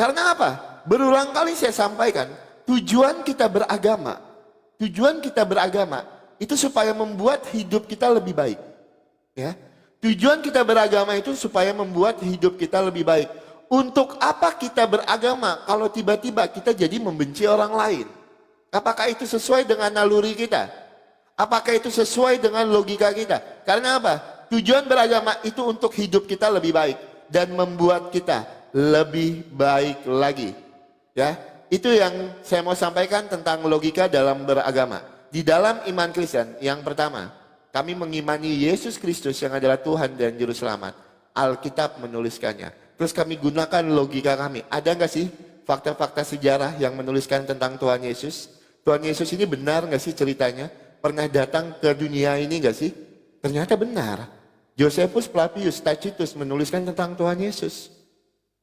Karena apa? Berulang kali saya sampaikan, tujuan kita beragama itu supaya membuat hidup kita lebih baik. Ya. Tujuan kita beragama itu supaya membuat hidup kita lebih baik. Untuk apa kita beragama kalau tiba-tiba kita jadi membenci orang lain? Apakah itu sesuai dengan naluri kita? Apakah itu sesuai dengan logika kita? Karena apa? Tujuan beragama itu untuk hidup kita lebih baik dan membuat kita lebih baik lagi. Ya, itu yang saya mau sampaikan tentang logika dalam beragama. Di dalam iman Kristen, yang pertama, kami mengimani Yesus Kristus yang adalah Tuhan dan Juru Selamat. Alkitab menuliskannya. Terus kami gunakan logika kami. Ada nggak sih fakta-fakta sejarah yang menuliskan tentang Tuhan Yesus? Tuhan Yesus ini benar nggak sih ceritanya? Pernah datang ke dunia ini nggak sih? Ternyata benar. Josephus Flavius Tacitus menuliskan tentang Tuhan Yesus.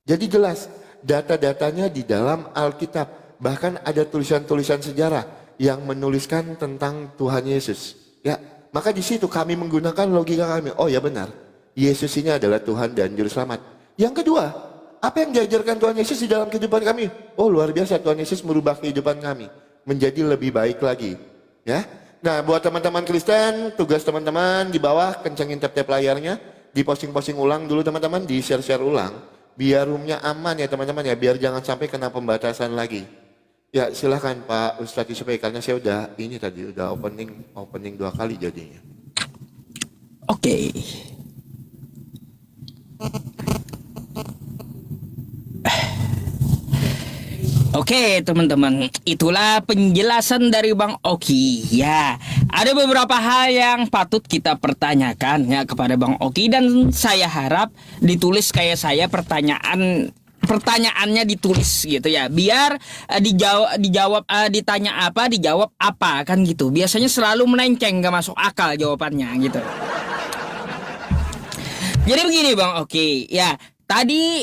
Jadi jelas data-datanya di dalam Alkitab. Bahkan ada tulisan-tulisan sejarah yang menuliskan tentang Tuhan Yesus. Ya, maka di situ kami menggunakan logika kami. Oh ya benar, Yesus ini adalah Tuhan dan Juru Selamat. Yang kedua, apa yang diajarkan Tuhan Yesus di dalam kehidupan kami? Oh luar biasa, Tuhan Yesus merubah kehidupan kami menjadi lebih baik lagi. Ya, nah buat teman-teman Kristen, tugas teman-teman di bawah kencengin tap-tap layarnya, di posting-posting ulang dulu teman-teman, di share-share ulang, biar roomnya aman ya teman-teman ya, biar jangan sampai kena pembatasan lagi. Ya silahkan Pak Ustadz Yusuf, karena saya udah ini tadi udah opening 2 kali jadinya. Oke. Oke teman-teman, itulah penjelasan dari Bang Oki. Ya, ada beberapa hal yang patut kita pertanyakan ya kepada Bang Oki, dan saya harap ditulis kayak saya pertanyaannya ditulis gitu ya, biar ditanya apa dijawab apa kan gitu. Biasanya selalu melenceng, gak masuk akal jawabannya gitu. Jadi begini Bang Oki, ya tadi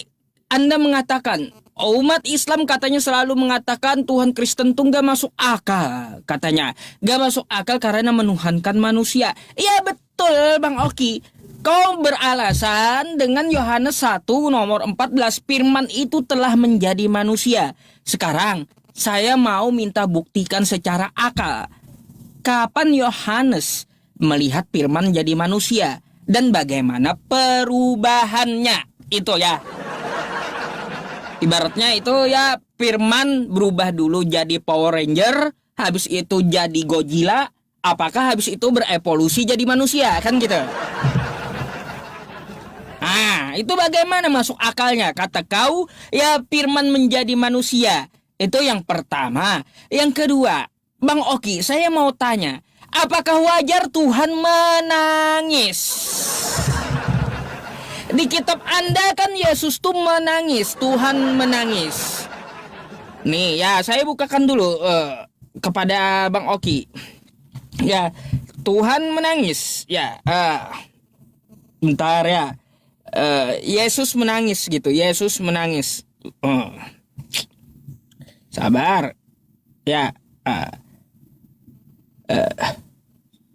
Anda mengatakan umat Islam katanya selalu mengatakan Tuhan Kristen tuh gak masuk akal. Katanya gak masuk akal karena menuhankan manusia. Iya betul Bang Oki. Kau beralasan dengan Yohanes 1 nomor 14, firman itu telah menjadi manusia. Sekarang saya mau minta buktikan secara akal. Kapan Yohanes melihat firman jadi manusia dan bagaimana perubahannya? Itu ya. Ibaratnya itu ya, firman berubah dulu jadi Power Ranger, habis itu jadi Godzilla, apakah habis itu berevolusi jadi manusia? Kan gitu. Nah, itu bagaimana masuk akalnya? Kata kau, ya firman menjadi manusia. Itu yang pertama. Yang kedua, Bang Oki, saya mau tanya, apakah wajar Tuhan menangis? Di kitab Anda kan Yesus tuh menangis, Tuhan menangis. Nih ya, saya bukakan dulu kepada Bang Oki. Ya, Tuhan menangis. Ya, bentar ya. Yesus menangis gitu, Yesus menangis. Sabar. Ya,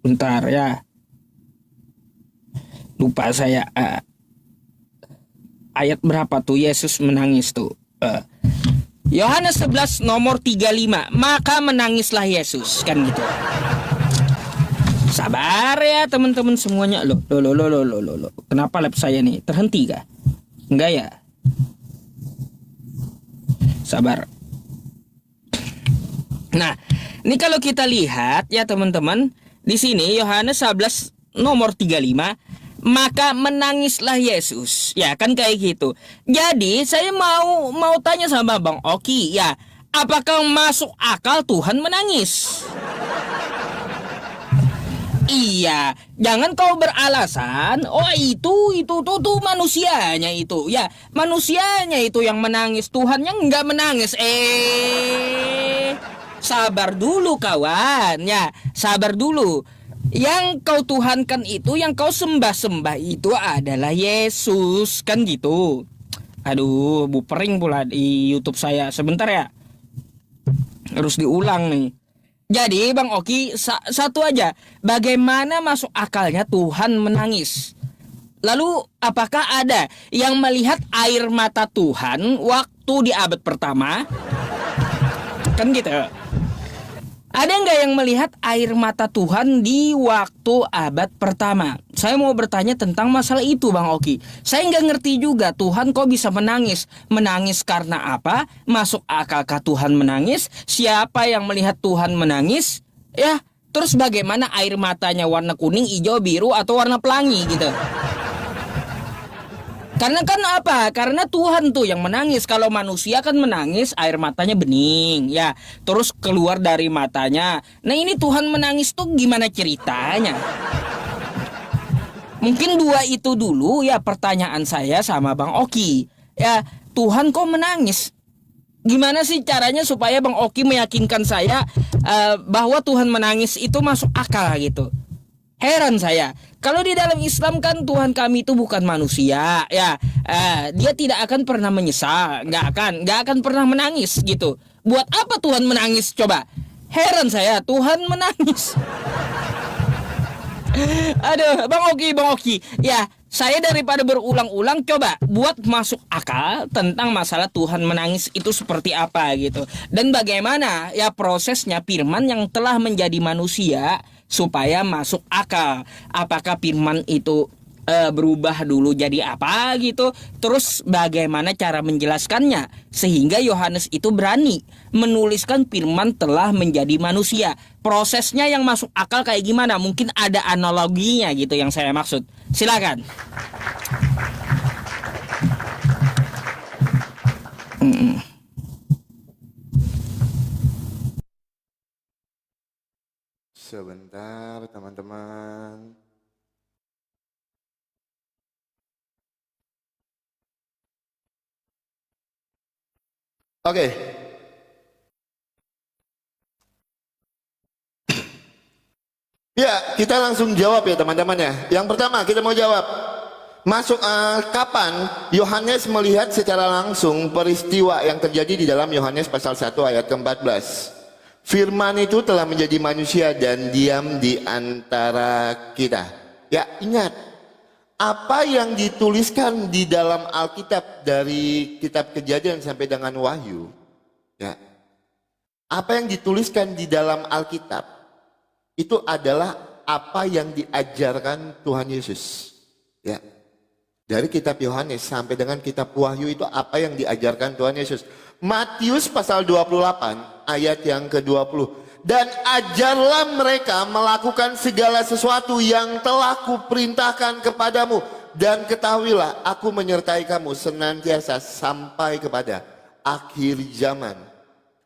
bentar ya. Lupa saya. Ayat berapa tuh Yesus menangis tuh? Yohanes 11 nomor 35. Maka menangislah Yesus, kan gitu. Sabar ya teman-teman semuanya. Loh. Kenapa lab saya nih terhenti kah? Enggak ya? Sabar. Nah, ini kalau kita lihat ya teman-teman, di sini Yohanes 11 nomor 35, maka menangislah Yesus. Ya kan kayak gitu. Jadi saya mau tanya sama Bang Oki, ya, apakah masuk akal Tuhan menangis? Iya, jangan kau beralasan, oh itu tuh manusianya itu. Ya, manusianya itu yang menangis, Tuhannya enggak menangis. Sabar dulu kawan, ya, sabar dulu. Yang kau tuhankan itu, yang kau sembah-sembah itu adalah Yesus, kan gitu. Aduh, bupering pula di YouTube saya. Sebentar ya, harus diulang nih. Jadi Bang Oki, satu aja, bagaimana masuk akalnya Tuhan menangis? Lalu apakah ada yang melihat air mata Tuhan waktu waktu di abad pertama? Kan gitu. Ada nggak yang melihat air mata Tuhan di waktu abad pertama? Saya mau bertanya tentang masalah itu, Bang Oki. Saya nggak ngerti juga Tuhan kok bisa menangis. Menangis karena apa? Masuk akalkah Tuhan menangis? Siapa yang melihat Tuhan menangis? Ya, terus bagaimana air matanya warna kuning, hijau, biru, atau warna pelangi gitu? Karena kan apa? Karena Tuhan tuh yang menangis. Kalau manusia kan menangis air matanya bening ya, terus keluar dari matanya. Nah ini Tuhan menangis tuh gimana ceritanya? Mungkin dua itu dulu ya pertanyaan saya sama Bang Oki. Ya, Tuhan kok menangis? Gimana sih caranya supaya Bang Oki meyakinkan saya bahwa Tuhan menangis itu masuk akal gitu? Heran saya. Kalau di dalam Islam kan Tuhan kami itu bukan manusia, ya. Dia tidak akan pernah menyesal, nggak akan pernah menangis gitu. Buat apa Tuhan menangis coba? Heran saya, Tuhan menangis. Aduh, Bang Oki. Ya, saya daripada berulang-ulang coba buat masuk akal tentang masalah Tuhan menangis itu seperti apa gitu. Dan bagaimana ya prosesnya firman yang telah menjadi manusia supaya masuk akal. Apakah firman itu berubah dulu jadi apa gitu, terus bagaimana cara menjelaskannya sehingga Yohanes itu berani menuliskan firman telah menjadi manusia. Prosesnya yang masuk akal kayak gimana? Mungkin ada analoginya gitu yang saya maksud. Silakan. Sebentar teman-teman. Oke. Ya, kita langsung jawab ya teman-teman ya. Yang pertama kita mau jawab. Kapan Yohanes melihat secara langsung peristiwa yang terjadi di dalam Yohanes pasal 1 ayat ke-14. Firman itu telah menjadi manusia dan diam di antara kita. Ya, ingat apa yang dituliskan di dalam Alkitab dari kitab Kejadian sampai dengan Wahyu. Ya. Apa yang dituliskan di dalam Alkitab itu adalah apa yang diajarkan Tuhan Yesus. Ya. Dari kitab Yohanes sampai dengan kitab Wahyu itu apa yang diajarkan Tuhan Yesus. Matius pasal 28 ayat yang ke-20. Dan ajarlah mereka melakukan segala sesuatu yang telah kuperintahkan kepadamu. Dan ketahuilah aku menyertai kamu senantiasa sampai kepada akhir zaman.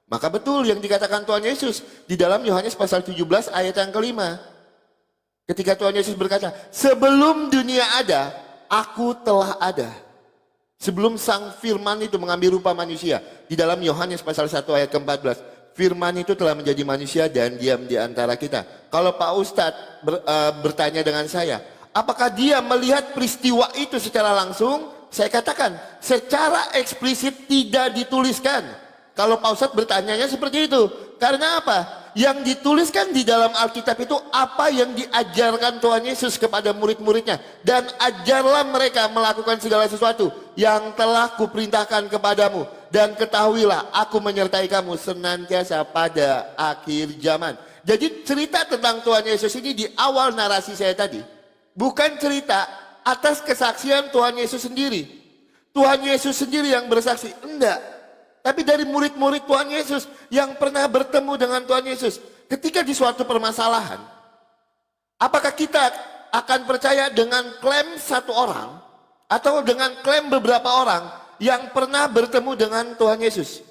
Maka betul yang dikatakan Tuhan Yesus di dalam Yohanes pasal 17 ayat yang kelima. Ketika Tuhan Yesus berkata, sebelum dunia ada, aku telah ada. Sebelum sang firman itu mengambil rupa manusia. Di dalam Yohanes pasal 1 ayat ke-14. Firman itu telah menjadi manusia dan diam di antara kita. Kalau Pak Ustadz bertanya dengan saya, apakah dia melihat peristiwa itu secara langsung? Saya katakan, secara eksplisit tidak dituliskan. Kalau Pak Ustadz bertanyanya seperti itu. Karena apa? Yang dituliskan di dalam Alkitab itu apa yang diajarkan Tuhan Yesus kepada murid-muridnya. Dan ajarlah mereka melakukan segala sesuatu yang telah kuperintahkan kepadamu. Dan ketahuilah aku menyertai kamu senantiasa pada akhir zaman. Jadi cerita tentang Tuhan Yesus ini di awal narasi saya tadi. Bukan cerita atas kesaksian Tuhan Yesus sendiri. Tuhan Yesus sendiri yang bersaksi. Enggak. Tapi dari murid-murid Tuhan Yesus yang pernah bertemu dengan Tuhan Yesus. Ketika di suatu permasalahan, apakah kita akan percaya dengan klaim satu orang atau dengan klaim beberapa orang yang pernah bertemu dengan Tuhan Yesus?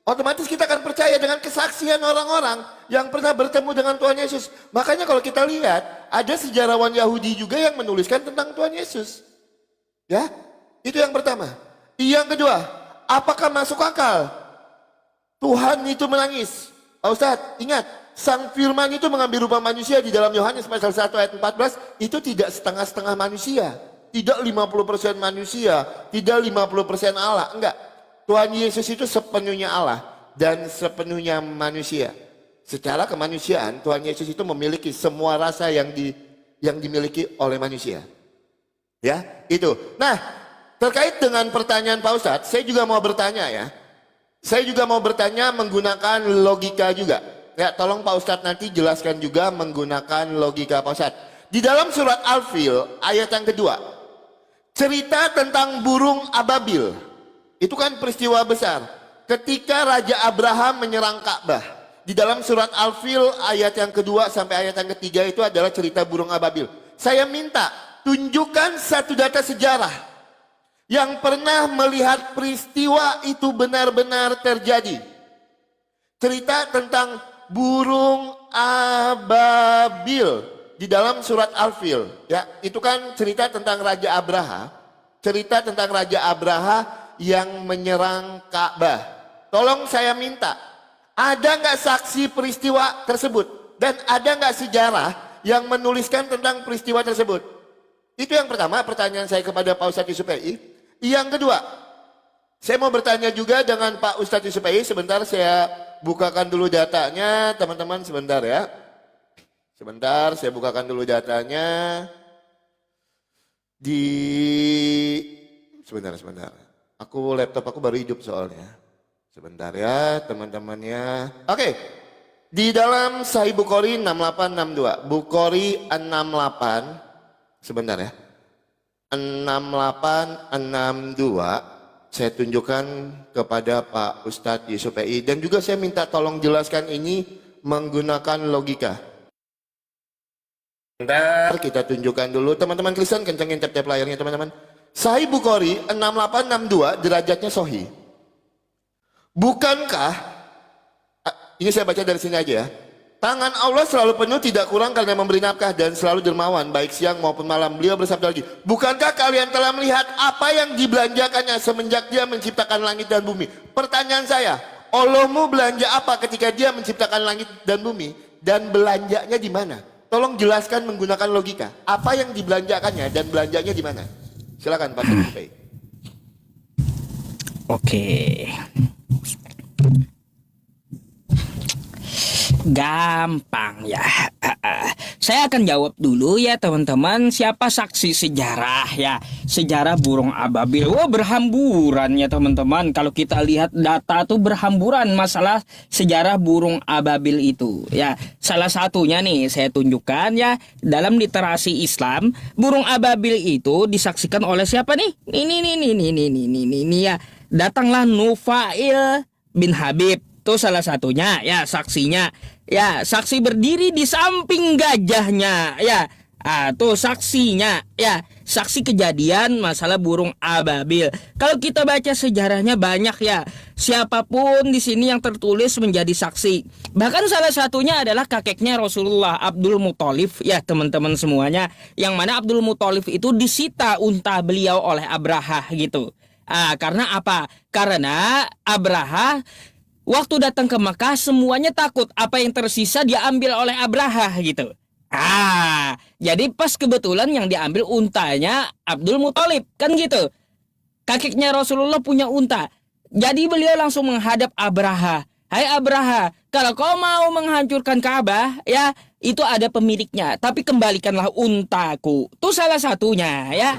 Otomatis kita akan percaya dengan kesaksian orang-orang yang pernah bertemu dengan Tuhan Yesus. Makanya kalau kita lihat, ada sejarawan Yahudi juga yang menuliskan tentang Tuhan Yesus. Ya, itu yang pertama. Yang kedua, apakah masuk akal Tuhan itu menangis? Pak Ustadz, ingat, sang firman itu mengambil rupa manusia di dalam Yohanes pasal 1 ayat 14, itu tidak setengah-setengah manusia. Tidak 50% manusia, tidak 50% Allah, enggak. Tuhan Yesus itu sepenuhnya Allah dan sepenuhnya manusia. Secara kemanusiaan, Tuhan Yesus itu memiliki semua rasa yang dimiliki oleh manusia. Ya, itu. Nah, terkait dengan pertanyaan Pak Ustadz, saya juga mau bertanya ya. Saya juga mau bertanya menggunakan logika juga. Ya, tolong Pak Ustadz nanti jelaskan juga menggunakan logika Pak Ustadz. Di dalam surat Al-Fil ayat yang kedua, cerita tentang burung ababil. Itu kan peristiwa besar. Ketika Raja Abraham menyerang Ka'bah. Di dalam surat Al-Fil ayat yang kedua sampai ayat yang ketiga itu adalah cerita burung ababil. Saya minta tunjukkan satu data sejarah yang pernah melihat peristiwa itu benar-benar terjadi. Cerita tentang burung ababil di dalam surat Al-Fil. Ya, itu kan cerita tentang Raja Abraha. Cerita tentang Raja Abraha yang menyerang Ka'bah. Tolong saya minta, ada nggak saksi peristiwa tersebut? Dan ada nggak sejarah yang menuliskan tentang peristiwa tersebut? Itu yang pertama, pertanyaan saya kepada Pak Ustadz Yusuf PI. Yang kedua, saya mau bertanya juga dengan Pak Ustadz Yusuf PI. Sebentar saya bukakan dulu datanya, teman-teman, sebentar ya. Sebentar, saya bukakan dulu datanya. Sebentar. Laptop aku baru hidup soalnya. Sebentar ya, teman-temannya. Oke. Di dalam Sahih Bukhari 6862. Bukhari 68. Sebentar ya. 6862. Saya tunjukkan kepada Pak Ustadz Yusuf PI. Dan juga saya minta tolong jelaskan ini menggunakan logika. Bentar, kita tunjukkan dulu. Teman-teman Kristen, kencengin tap-tap layarnya teman-teman. Sahih Bukhari 6862, derajatnya sahih. Bukankah, ini saya baca dari sini aja ya. Tangan Allah selalu penuh, tidak kurang karena memberi nafkah, dan selalu dermawan baik siang maupun malam. Beliau bersabda lagi, bukankah kalian telah melihat apa yang dibelanjakannya semenjak dia menciptakan langit dan bumi? Pertanyaan saya, Allahmu belanja apa ketika dia menciptakan langit dan bumi? Dan belanjanya di mana? Tolong jelaskan menggunakan logika. Apa yang dibelanjakannya dan belanjanya di mana? Silakan Pak Sufei. Oke. Gampang ya. Saya akan jawab dulu ya teman-teman. Siapa saksi sejarah ya? Sejarah burung ababil. Wah, berhamburan ya teman-teman. Kalau kita lihat data tuh berhamburan masalah sejarah burung ababil itu ya. Salah satunya nih saya tunjukkan ya, dalam literasi Islam, burung ababil itu disaksikan oleh siapa nih? Ini ya. Datanglah Nufail bin Habib. Itu salah satunya ya, saksinya ya, saksi berdiri di samping gajahnya ya. Tuh saksinya ya, saksi kejadian masalah burung ababil. Kalau kita baca sejarahnya banyak ya, siapapun di sini yang tertulis menjadi saksi. Bahkan salah satunya adalah kakeknya Rasulullah, Abdul Muthalib ya teman-teman semuanya, yang mana Abdul Muthalib itu disita unta beliau oleh Abraha gitu. Karena apa? Karena Abraha waktu datang ke Mekah semuanya takut apa yang tersisa diambil oleh Abraha gitu. Jadi pas kebetulan yang diambil untanya Abdul Muthalib kan gitu. Kakeknya Rasulullah punya unta. Jadi beliau langsung menghadap Abraha. Hai Abraha, kalau kau mau menghancurkan Ka'bah ya, itu ada pemiliknya, tapi kembalikanlah untaku. Itu salah satunya ya.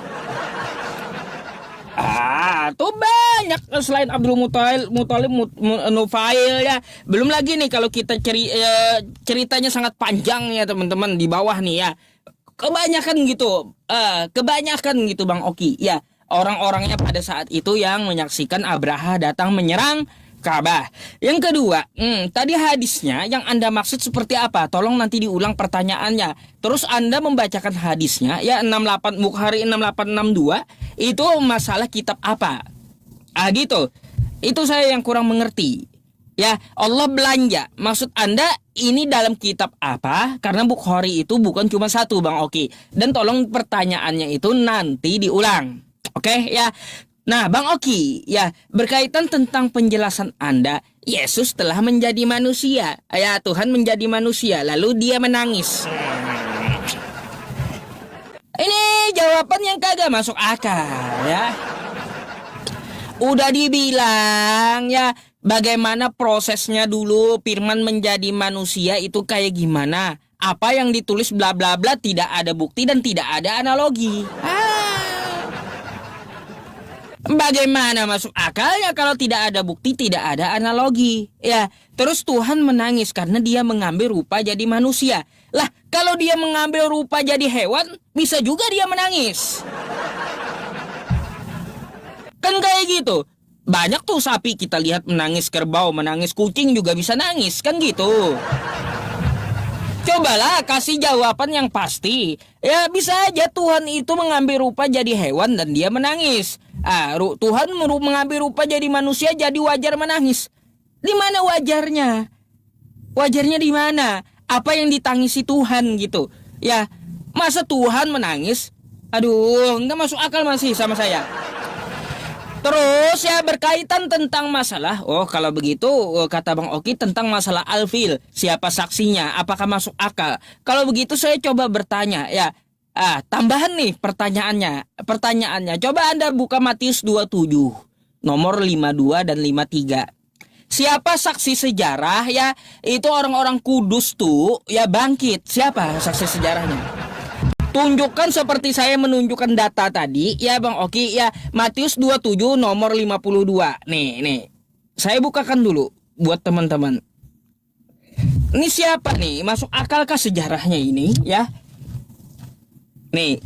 Tuh banyak selain Abdul Muthalib, Nufail ya. Belum lagi nih kalau kita ceritanya sangat panjang ya teman-teman di bawah nih ya. Kebanyakan gitu Bang Oki ya. Orang-orangnya pada saat itu yang menyaksikan Abraha datang menyerang Ka'bah. Yang kedua, tadi hadisnya yang Anda maksud seperti apa? Tolong nanti diulang pertanyaannya. Terus Anda membacakan hadisnya ya, 68 Bukhari 6862 itu masalah kitab apa? Gitu. Itu saya yang kurang mengerti. Ya, Allah belanja. Maksud Anda ini dalam kitab apa? Karena Bukhari itu bukan cuma satu Bang Oki. Dan tolong pertanyaannya itu nanti diulang. Oke ya. Nah Bang Oki ya, berkaitan tentang penjelasan Anda, Yesus telah menjadi manusia ya, Tuhan menjadi manusia lalu dia menangis. Ini jawaban yang kagak masuk akal ya. Udah dibilang ya, bagaimana prosesnya dulu firman menjadi manusia itu kayak gimana. Apa yang ditulis bla bla bla tidak ada bukti dan tidak ada analogi. Bagaimana masuk akalnya kalau tidak ada bukti, tidak ada analogi? Ya, terus Tuhan menangis karena dia mengambil rupa jadi manusia. Lah, kalau dia mengambil rupa jadi hewan, bisa juga dia menangis. Kan kayak gitu. Banyak tuh sapi kita lihat menangis, kerbau menangis, kucing juga bisa nangis, kan gitu. Cobalah kasih jawaban yang pasti. Ya bisa aja Tuhan itu mengambil rupa jadi hewan dan dia menangis. Tuhan mengambil rupa jadi manusia jadi wajar menangis. Di mana wajarnya? Wajarnya di mana? Apa yang ditangisi Tuhan gitu? Ya, masa Tuhan menangis? Aduh, nggak masuk akal masih sama saya. Terus ya berkaitan tentang masalah, kalau begitu kata Bang Oki tentang masalah alfil, siapa saksinya, apakah masuk akal? Kalau begitu saya coba bertanya ya, tambahan nih pertanyaannya, coba Anda buka Matius 27, nomor 52 dan 53. Siapa saksi sejarah ya, itu orang-orang kudus tuh ya bangkit, siapa saksi sejarahnya? Tunjukkan seperti saya menunjukkan data tadi ya Bang Oki ya, Matius 27 nomor 52. Nih. Saya bukakan dulu buat teman-teman. Ini siapa nih? Masuk akalkah sejarahnya ini ya? Nih,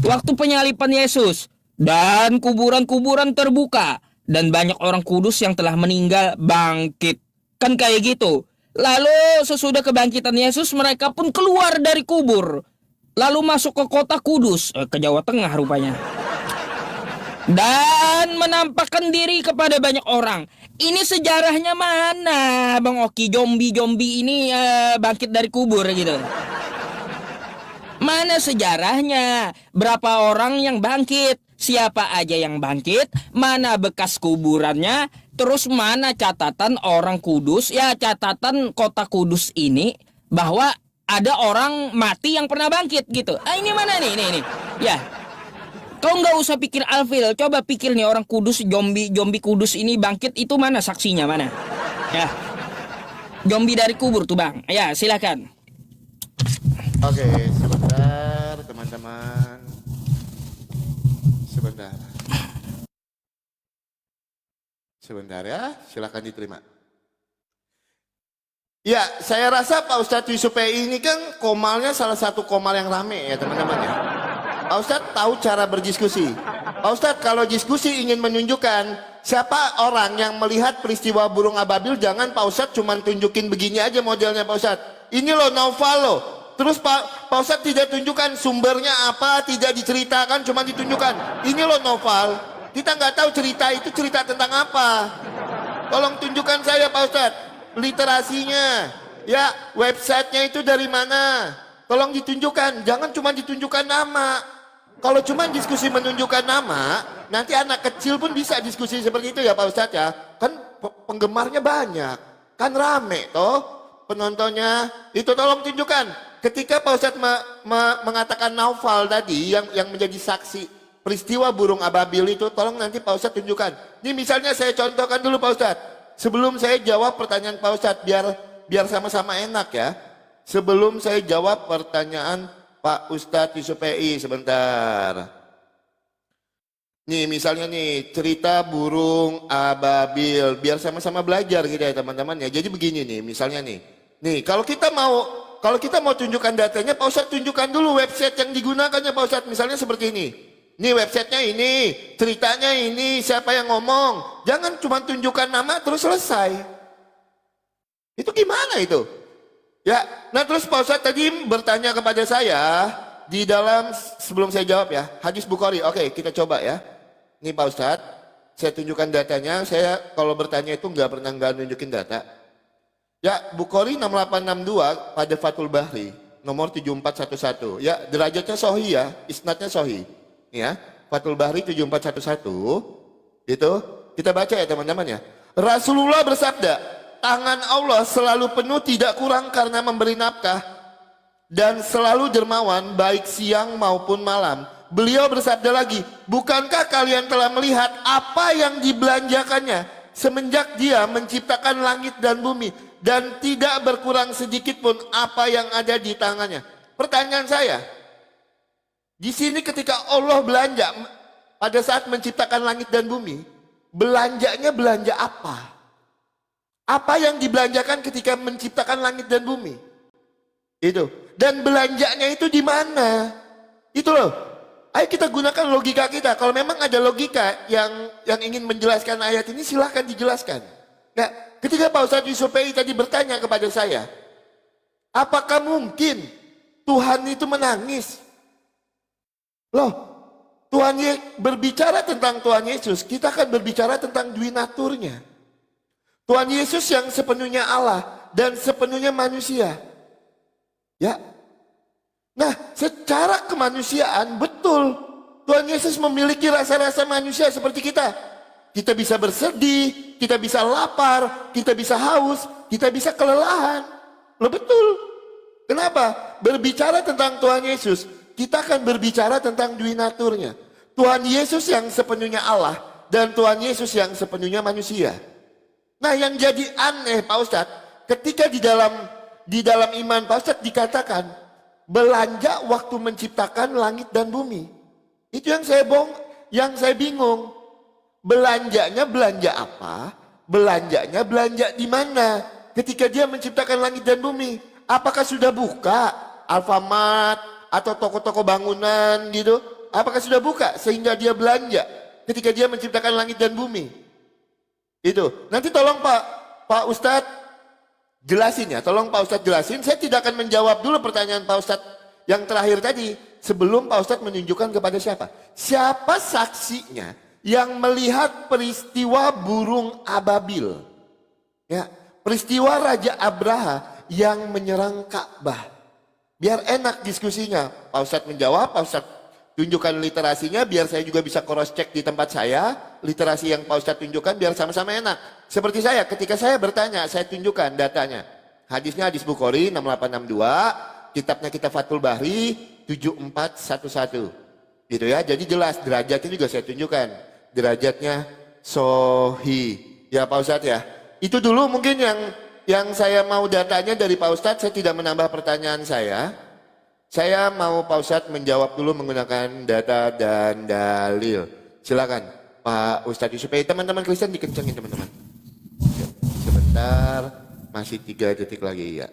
waktu penyalipan Yesus dan kuburan-kuburan terbuka dan banyak orang kudus yang telah meninggal bangkit. Kan kayak gitu. Lalu sesudah kebangkitan Yesus mereka pun keluar dari kubur. Lalu masuk ke kota Kudus, ke Jawa Tengah rupanya. Dan menampakkan diri kepada banyak orang. Ini sejarahnya mana, Bang Oki? Zombie ini bangkit dari kubur gitu. Mana sejarahnya? Berapa orang yang bangkit? Siapa aja yang bangkit? Mana bekas kuburannya? Terus mana catatan orang Kudus? Ya catatan kota Kudus ini bahwa ada orang mati yang pernah bangkit gitu. Ini mana nih? Ya. Kau nggak usah pikir alfil, coba pikir nih orang kudus, zombie kudus ini bangkit itu mana saksinya mana? Ya. Zombie dari kubur tuh Bang. Ya, silakan. Oke, sebentar teman-teman. Sebentar ya, silakan diterima. Ya, saya rasa Pak Ustadz Yusuf ini kan komalnya salah satu komal yang rame ya teman-teman ya. Pak Ustadz tahu cara berdiskusi. Pak Ustadz kalau diskusi ingin menunjukkan siapa orang yang melihat peristiwa burung ababil, jangan Pak Ustadz cuma tunjukin begini aja modelnya Pak Ustadz. Ini loh novel loh. Terus Pak Ustadz tidak tunjukkan sumbernya apa, tidak diceritakan, cuma ditunjukkan. Ini loh novel. Kita nggak tahu cerita itu cerita tentang apa. Tolong tunjukkan saya Pak Ustadz. Literasinya, ya websitenya itu dari mana? Tolong ditunjukkan, jangan cuma ditunjukkan nama. Kalau cuma diskusi menunjukkan nama, nanti anak kecil pun bisa diskusi seperti itu ya Pak Ustadz ya. Kan penggemarnya banyak, kan rame toh penontonnya. Itu tolong tunjukkan. Ketika Pak Ustadz mengatakan Naufal tadi yang menjadi saksi peristiwa burung ababil itu, tolong nanti Pak Ustadz tunjukkan. Ini misalnya saya contohkan dulu Pak Ustadz. Sebelum saya jawab pertanyaan Pak Ustadz, biar sama-sama enak ya. Sebelum saya jawab pertanyaan Pak Ustadz Yusuf sebentar. Nih misalnya nih cerita burung ababil, biar sama-sama belajar gitu ya teman-teman ya. Jadi begini nih, misalnya nih kalau kita mau tunjukkan datanya, Pak Ustadz tunjukkan dulu website yang digunakan ya Pak Ustadz. Misalnya seperti ini. Ini websitenya ini, ceritanya ini, siapa yang ngomong. Jangan cuma tunjukkan nama terus selesai. Itu gimana itu? Ya, nah terus Pak Ustadz tadi bertanya kepada saya di dalam, sebelum saya jawab ya, hadis Bukhari. Oke, kita coba ya. Ini Pak Ustadz, saya tunjukkan datanya. Saya kalau bertanya itu nggak nunjukin data. Ya, Bukhari 6862 pada Fathul Bahri, nomor 7411. Ya, derajatnya sahih ya, isnadnya sahih. Ya, Fathul Bahri 7411 itu kita baca ya teman-teman ya. Rasulullah bersabda, tangan Allah selalu penuh tidak kurang karena memberi nafkah dan selalu dermawan baik siang maupun malam. Beliau bersabda lagi, bukankah kalian telah melihat apa yang dibelanjakannya semenjak dia menciptakan langit dan bumi dan tidak berkurang sedikit pun apa yang ada di tangannya. Pertanyaan saya, di sini ketika Allah belanja, pada saat menciptakan langit dan bumi, belanjanya belanja apa? Apa yang dibelanjakan ketika menciptakan langit dan bumi? Itu. Dan belanjanya itu di mana? Itu loh. Ayo kita gunakan logika kita. Kalau memang ada logika yang ingin menjelaskan ayat ini, silahkan dijelaskan. Nah, ketika Pak Ustadz Yusufei tadi bertanya kepada saya, apakah mungkin Tuhan itu menangis? Loh, Tuhan berbicara tentang Tuhan Yesus, kita akan berbicara tentang dwi naturnya. Tuhan Yesus yang sepenuhnya Allah dan sepenuhnya manusia. Ya. Nah, secara kemanusiaan betul Tuhan Yesus memiliki rasa-rasa manusia seperti kita. Kita bisa bersedih, kita bisa lapar, kita bisa haus, kita bisa kelelahan. Loh betul. Kenapa? Berbicara tentang Tuhan Yesus, kita akan berbicara tentang dwi naturnya. Tuhan Yesus yang sepenuhnya Allah dan Tuhan Yesus yang sepenuhnya manusia. Nah, yang jadi aneh Pak Ustadz, ketika di dalam iman Pak Ustadz dikatakan belanja waktu menciptakan langit dan bumi. Itu yang saya bingung. Belanjanya belanja apa? Belanjanya belanja di mana? Ketika dia menciptakan langit dan bumi, apakah sudah buka Alfamart atau toko-toko bangunan gitu? Apakah sudah buka sehingga dia belanja ketika dia menciptakan langit dan bumi? Itu. Nanti tolong Pak Ustadz jelasin ya. Tolong Pak Ustadz jelasin. Saya tidak akan menjawab dulu pertanyaan Pak Ustadz yang terakhir tadi. Sebelum Pak Ustadz menunjukkan kepada siapa. Siapa saksinya yang melihat peristiwa burung ababil. Ya, peristiwa Raja Abraha yang menyerang Ka'bah. Biar enak diskusinya. Pak Ustadz menjawab, Pak Ustadz tunjukkan literasinya biar saya juga bisa cross check di tempat saya. Literasi yang Pak Ustadz tunjukkan biar sama-sama enak. Seperti saya, ketika saya bertanya, saya tunjukkan datanya. Hadisnya hadis Bukhari 6862, kitabnya Kitab Fathul Bahri 7411. Gitu ya, jadi jelas derajatnya juga saya tunjukkan. Derajatnya sohi. Ya Pak Ustadz ya. Itu dulu mungkin yang saya mau datanya dari Pak Ustadz, saya tidak menambah pertanyaan saya. Saya mau Pak Ustadz menjawab dulu menggunakan data dan dalil. Silakan Pak Ustadz Yusufei. Teman-teman Kristen dikencengin teman-teman. Sebentar, masih 3 detik lagi ya.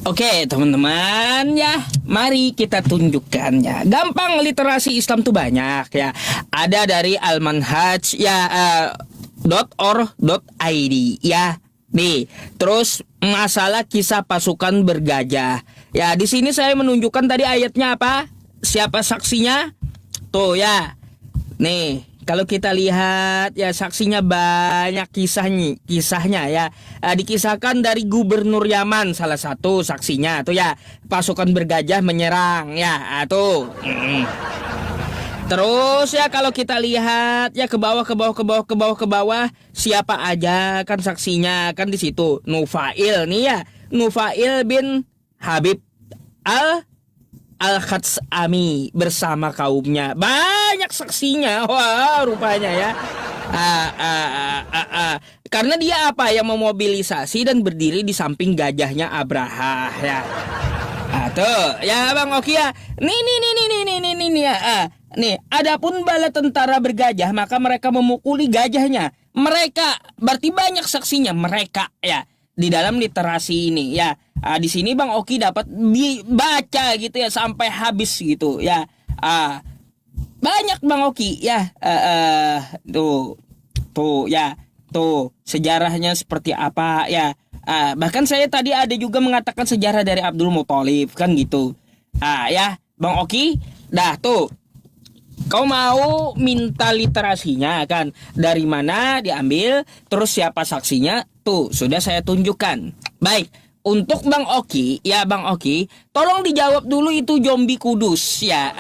Oke teman-teman ya, mari kita tunjukkannya. Gampang, literasi Islam tuh banyak ya. Ada dari almanhaj ya .or.id ya. Nih, terus masalah kisah pasukan bergajah. Ya, di sini saya menunjukkan tadi ayatnya apa? Siapa saksinya? Tuh ya. Nih, kalau kita lihat ya saksinya banyak kisahnya ya. Dikisahkan dari gubernur Yaman salah satu saksinya tuh ya, pasukan bergajah menyerang ya tuh. Terus ya kalau kita lihat ya ke bawah siapa aja kan saksinya kan di situ. Nufail nih ya, Nufail bin Habib Al-Khatsami bersama kaumnya. Banyak saksinya. Wah, rupanya ya. Karena dia apa yang memobilisasi dan berdiri di samping gajahnya Abraha ya. Tuh, ya Bang Oki ya. Nih ya. Nih, adapun bala tentara bergajah maka mereka memukuli gajahnya. Mereka berarti banyak saksinya mereka ya. Di dalam literasi ini ya. Di sini Bang Oki dapat baca gitu ya sampai habis gitu ya. Banyak Bang Oki ya. Tuh ya. Tuh sejarahnya seperti apa ya. Bahkan saya tadi ada juga mengatakan sejarah dari Abdul Muthalib kan gitu. Ya Bang Oki. Dah tuh. Kau mau minta literasinya kan? Dari mana diambil? Terus siapa saksinya? Tuh sudah saya tunjukkan. Baik. Untuk Bang Oki, ya Bang Oki, tolong dijawab dulu itu zombie kudus ya.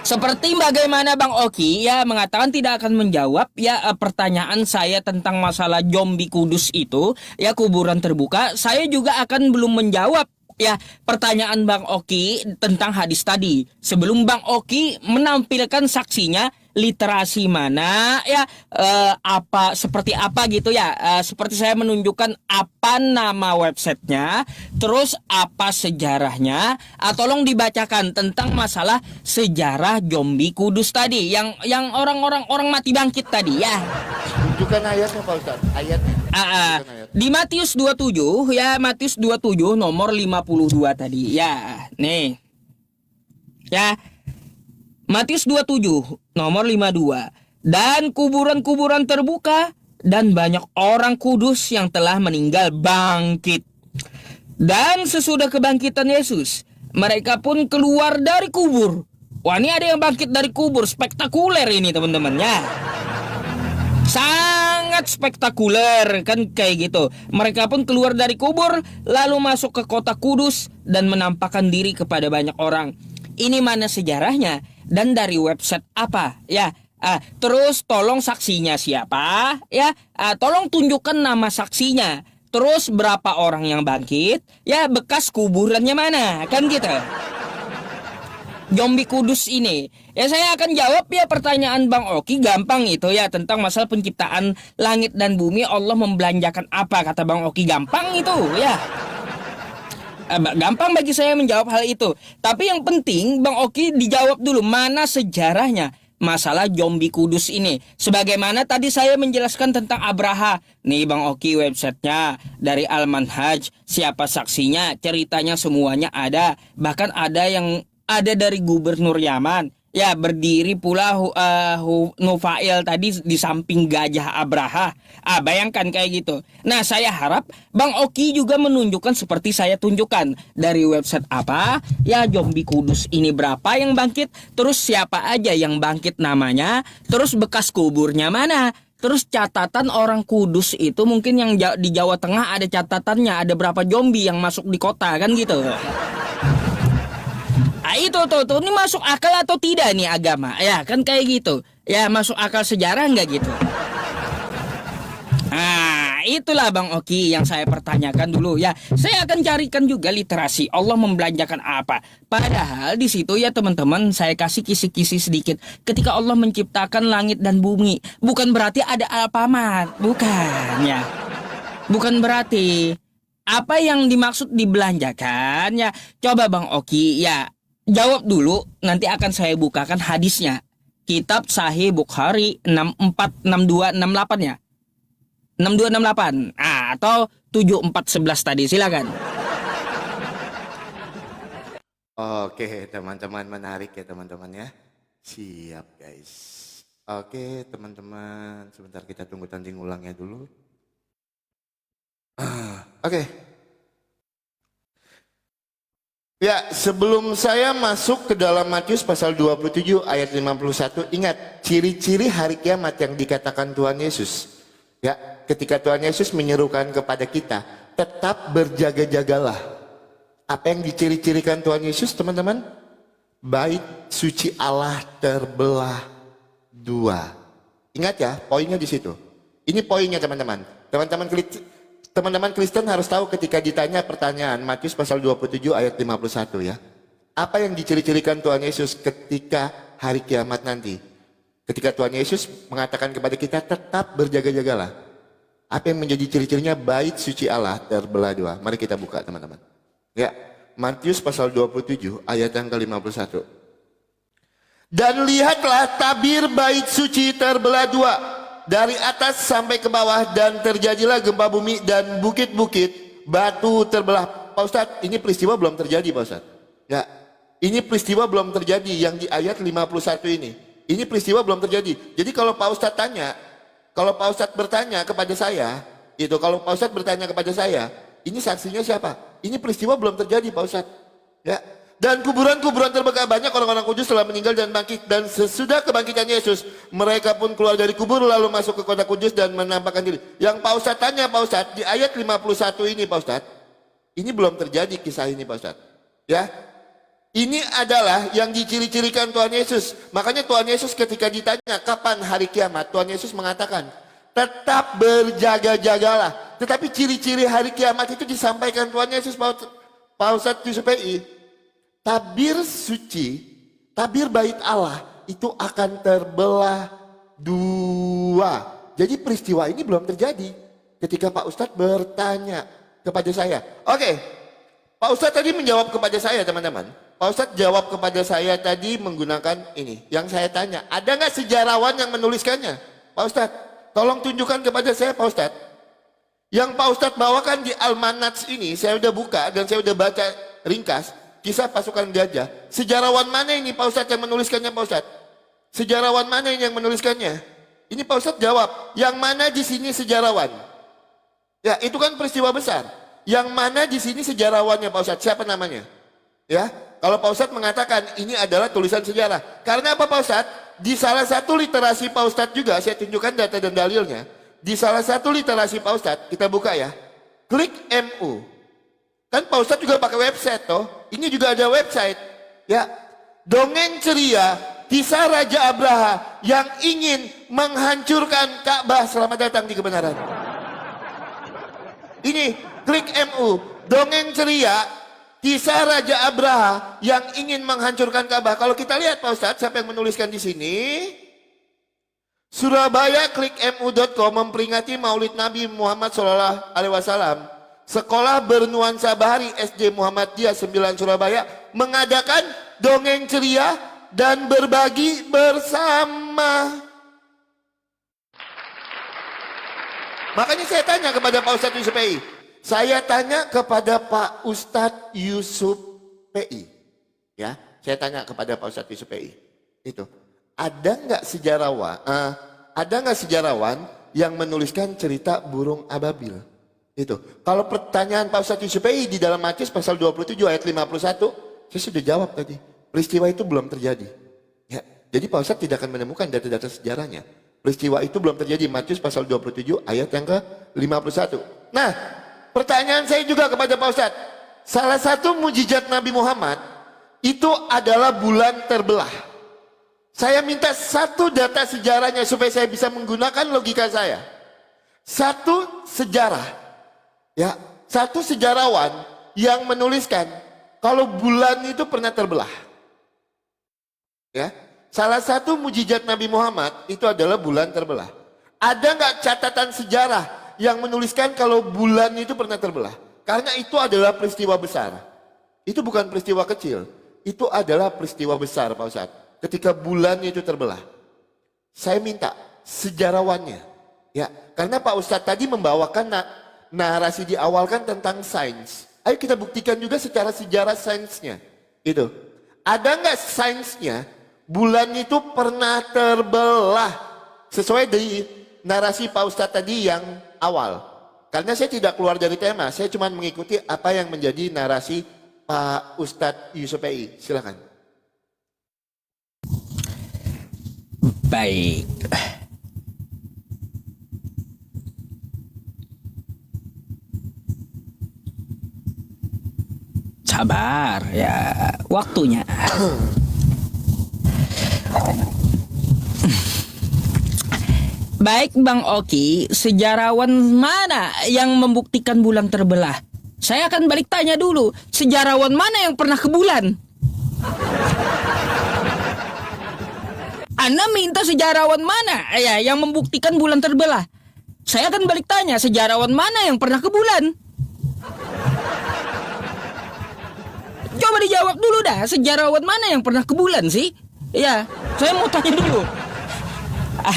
Seperti bagaimana Bang Oki ya mengatakan tidak akan menjawab ya pertanyaan saya tentang masalah zombie kudus itu ya kuburan terbuka. Saya juga akan belum menjawab ya pertanyaan Bang Oki tentang hadis tadi. Sebelum Bang Oki menampilkan saksinya literasi mana, ya seperti apa gitu ya. Seperti saya menunjukkan apa nama websitenya, terus apa sejarahnya. Tolong dibacakan tentang masalah sejarah zombie Kudus tadi, yang orang mati bangkit tadi ya. Tunjukkan ayatnya Pak Ustadz. Ayatnya. Tunjukkan ayat. Di Matius 27 ya, Matius 27 nomor 52 tadi ya. Nih. Ya. Matius 27 nomor 52. Dan kuburan-kuburan terbuka dan banyak orang kudus yang telah meninggal bangkit. Dan sesudah kebangkitan Yesus, mereka pun keluar dari kubur. Wah, ini ada yang bangkit dari kubur, spektakuler ini teman-teman ya. Sangat spektakuler kan kayak gitu. Mereka pun keluar dari kubur lalu masuk ke kota Kudus dan menampakkan diri kepada banyak orang. Ini mana sejarahnya dan dari website apa ya? Terus tolong saksinya siapa ya? Tolong tunjukkan nama saksinya. Terus berapa orang yang bangkit? Ya, bekas kuburannya mana? Kan gitu. Zombie Kudus ini. Ya, saya akan jawab ya pertanyaan Bang Oki, gampang itu ya, tentang masalah penciptaan langit dan bumi. Allah membelanjakan apa, kata Bang Oki, gampang itu ya. Gampang bagi saya menjawab hal itu. Tapi yang penting Bang Oki dijawab dulu mana sejarahnya masalah zombie Kudus ini. Sebagaimana tadi saya menjelaskan tentang Abraha. Nih Bang Oki websitenya dari Al-Manhaj, siapa saksinya, ceritanya semuanya ada. Bahkan ada dari Gubernur Yaman. Ya, berdiri pula Nufail tadi di samping gajah Abraha. Bayangkan kayak gitu. Nah, saya harap Bang Oki juga menunjukkan seperti saya tunjukkan. Dari website apa, ya zombie Kudus ini berapa yang bangkit, terus siapa aja yang bangkit namanya, terus bekas kuburnya mana. Terus catatan orang Kudus itu mungkin yang di Jawa Tengah ada catatannya, ada berapa zombie yang masuk di kota kan gitu. Itu tuh, ini masuk akal atau tidak nih agama? Ya kan kayak gitu. Ya masuk akal sejarah nggak gitu? Itulah Bang Oki yang saya pertanyakan dulu ya. Saya akan carikan juga literasi Allah membelanjakan apa. Padahal di situ ya teman-teman, saya kasih kisi-kisi sedikit. Ketika Allah menciptakan langit dan bumi, bukan berarti ada Alfamart, bukan ya. Bukan berarti. Apa yang dimaksud dibelanjakan ya? Coba Bang Oki ya jawab dulu, nanti akan saya bukakan hadisnya. Kitab Sahih Bukhari 646268 ya. 6268. Atau 7411 tadi, silakan. Oke, teman-teman, menarik ya teman-teman ya. Siap guys. Oke, teman-teman, sebentar kita tunggu tanding ulangnya dulu. Oke. Ya, sebelum saya masuk ke dalam Matius pasal 27 ayat 51, ingat ciri-ciri hari kiamat yang dikatakan Tuhan Yesus. Ya, ketika Tuhan Yesus menyerukan kepada kita, tetap berjaga-jagalah. Apa yang diciri-cirikan Tuhan Yesus, teman-teman? Bait suci Allah terbelah dua. Ingat ya, poinnya di situ. Ini poinnya teman-teman. Teman-teman Kristen harus tahu ketika ditanya pertanyaan Matius pasal 27 ayat 51 ya. Apa yang diciri-cirikan Tuhan Yesus ketika hari kiamat nanti? Ketika Tuhan Yesus mengatakan kepada kita tetap berjaga-jagalah. Apa yang menjadi ciri-cirinya bait suci Allah terbelah dua? Mari kita buka teman-teman. Ya, Matius pasal 27 ayat yang ke-51. Dan lihatlah tabir bait suci terbelah dua. Dari atas sampai ke bawah, dan terjadilah gempa bumi dan bukit-bukit batu terbelah. Pak Ustadz, ini peristiwa belum terjadi Pak Ustadz. Ya, ini peristiwa belum terjadi yang di ayat 51 ini. Ini peristiwa belum terjadi. Jadi kalau Pak Ustadz tanya, kalau Pak Ustadz bertanya kepada saya, kalau Pak Ustadz bertanya kepada saya, ini saksinya siapa? Ini peristiwa belum terjadi Pak Ustadz. Ya. Dan kuburan-kuburan terbuka, banyak orang-orang kudus telah meninggal dan bangkit. Dan sesudah kebangkitan Yesus, mereka pun keluar dari kubur lalu masuk ke kota kudus dan menampakkan diri. Yang Pak Ustadz tanya Pak Ustadz, di ayat 51 ini Pak Ustadz, ini belum terjadi kisah ini Pak Ustadz. Ya, ini adalah yang diciri-cirikan Tuhan Yesus. Makanya Tuhan Yesus ketika ditanya kapan hari kiamat, Tuhan Yesus mengatakan, tetap berjaga-jagalah. Tetapi ciri-ciri hari kiamat itu disampaikan Tuhan Yesus Pak Ustadz Yusuf PI. Tabir suci, tabir bait Allah itu akan terbelah dua. Jadi peristiwa ini belum terjadi ketika Pak Ustadz bertanya kepada saya. Oke, Pak Ustadz tadi menjawab kepada saya teman-teman. Pak Ustadz jawab kepada saya tadi menggunakan ini. Yang saya tanya, ada nggak sejarawan yang menuliskannya? Pak Ustadz, tolong tunjukkan kepada saya Pak Ustadz. Yang Pak Ustadz bawakan di Almanats ini, saya udah buka dan saya udah baca ringkas. Kisah pasukan gajah. Sejarawan mana ini Pak Ustadz yang menuliskannya Pak Ustadz? Sejarawan mana ini yang menuliskannya? Ini Pak Ustadz jawab, yang mana di sini sejarawan? Ya, itu kan peristiwa besar. Yang mana di sini sejarawannya Pak Ustadz? Siapa namanya? Ya, kalau Pak Ustadz mengatakan ini adalah tulisan sejarah. Karena apa Pak Ustadz? Di salah satu literasi Pak Ustadz juga, saya tunjukkan data dan dalilnya. Di salah satu literasi Pak Ustadz, kita buka ya. Klik MU. Kan Pak Ustadz juga pakai website toh. Ini juga ada website. Ya, dongeng ceria. Kisah Raja Abraha yang ingin menghancurkan Ka'bah. Selamat datang di kebenaran. Ini klik MU, dongeng ceria, kisah Raja Abraha yang ingin menghancurkan Ka'bah. Kalau kita lihat Pak Ustadz, siapa yang menuliskan di sini? Surabaya, klik mu.com memperingati Maulid Nabi Muhammad SAW. Sekolah bernuansa bahari SD Muhammadiyah 9 Surabaya mengadakan dongeng ceria dan berbagi bersama. Makanya saya tanya kepada Pak Ustadz Yusuf PI. Saya tanya kepada Pak Ustadz Yusuf PI. Ya, saya tanya kepada Pak Ustadz Yusuf PI. Itu, ada nggak sejarawan yang menuliskan cerita burung ababil? Itu. Kalau pertanyaan Pak Ustadz Yusuf PI di dalam Matius pasal 27 ayat 51, saya sudah jawab tadi. Peristiwa itu belum terjadi. Ya, jadi Pak Ustadz tidak akan menemukan data-data sejarahnya. Peristiwa itu belum terjadi. Matius pasal 27 ayat yang ke-51. Nah, pertanyaan saya juga kepada Pak Ustadz. Salah satu mujizat Nabi Muhammad itu adalah bulan terbelah. Saya minta satu data sejarahnya supaya saya bisa menggunakan logika saya. Satu sejarah. Ya, satu sejarawan yang menuliskan kalau bulan itu pernah terbelah. Ya, salah satu mujizat Nabi Muhammad itu adalah bulan terbelah. Ada nggak catatan sejarah yang menuliskan kalau bulan itu pernah terbelah? Karena itu adalah peristiwa besar. Itu bukan peristiwa kecil. Itu adalah peristiwa besar Pak Ustadz. Ketika bulan itu terbelah. Saya minta sejarawannya. Ya, karena Pak Ustadz tadi membawakan narasi di awal kan tentang sains. Ayo kita buktikan juga secara sejarah sainsnya. Itu. Ada nggak sainsnya? Bulan itu pernah terbelah sesuai dari narasi Pak Ustadz tadi yang awal. Karena saya tidak keluar dari tema, saya cuma mengikuti apa yang menjadi narasi Pak Ustadz Yusuf PI. Silakan. Baik. Sabar ya, waktunya. Baik Bang Oki, sejarawan mana yang membuktikan bulan terbelah? Saya akan balik tanya dulu, sejarawan mana yang pernah ke bulan? Anda minta sejarawan mana ya yang membuktikan bulan terbelah? Saya akan balik tanya, sejarawan mana yang pernah ke bulan? Coba dijawab dulu dah, sejarawan mana yang pernah ke bulan sih? Ya, saya mau tanya dulu.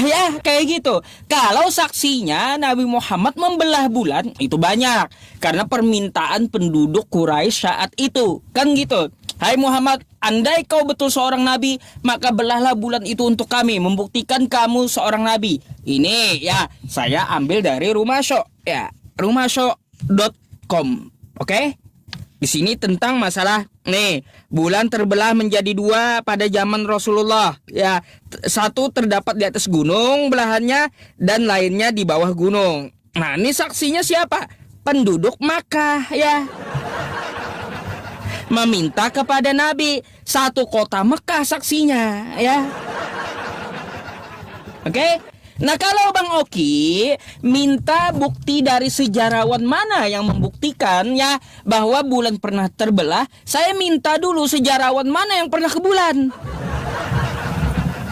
Ya, kayak gitu. Kalau saksinya Nabi Muhammad membelah bulan, itu banyak. Karena permintaan penduduk Quraisy saat itu. Kan gitu. Hai Muhammad, andai kau betul seorang nabi, maka belahlah bulan itu untuk kami, membuktikan kamu seorang nabi. Ini ya, saya ambil dari Rumasho. Ya, rumasho.com. Oke? Di sini tentang masalah nih, bulan terbelah menjadi dua pada zaman Rasulullah. Ya, satu terdapat di atas gunung belahannya dan lainnya di bawah gunung. Nah, ini saksinya siapa? Penduduk Makkah ya. Meminta kepada Nabi, satu kota Mekah saksinya ya. Oke? Nah, kalau Bang Oki minta bukti dari sejarawan mana yang membuktikan ya bahwa bulan pernah terbelah, saya minta dulu sejarawan mana yang pernah ke bulan.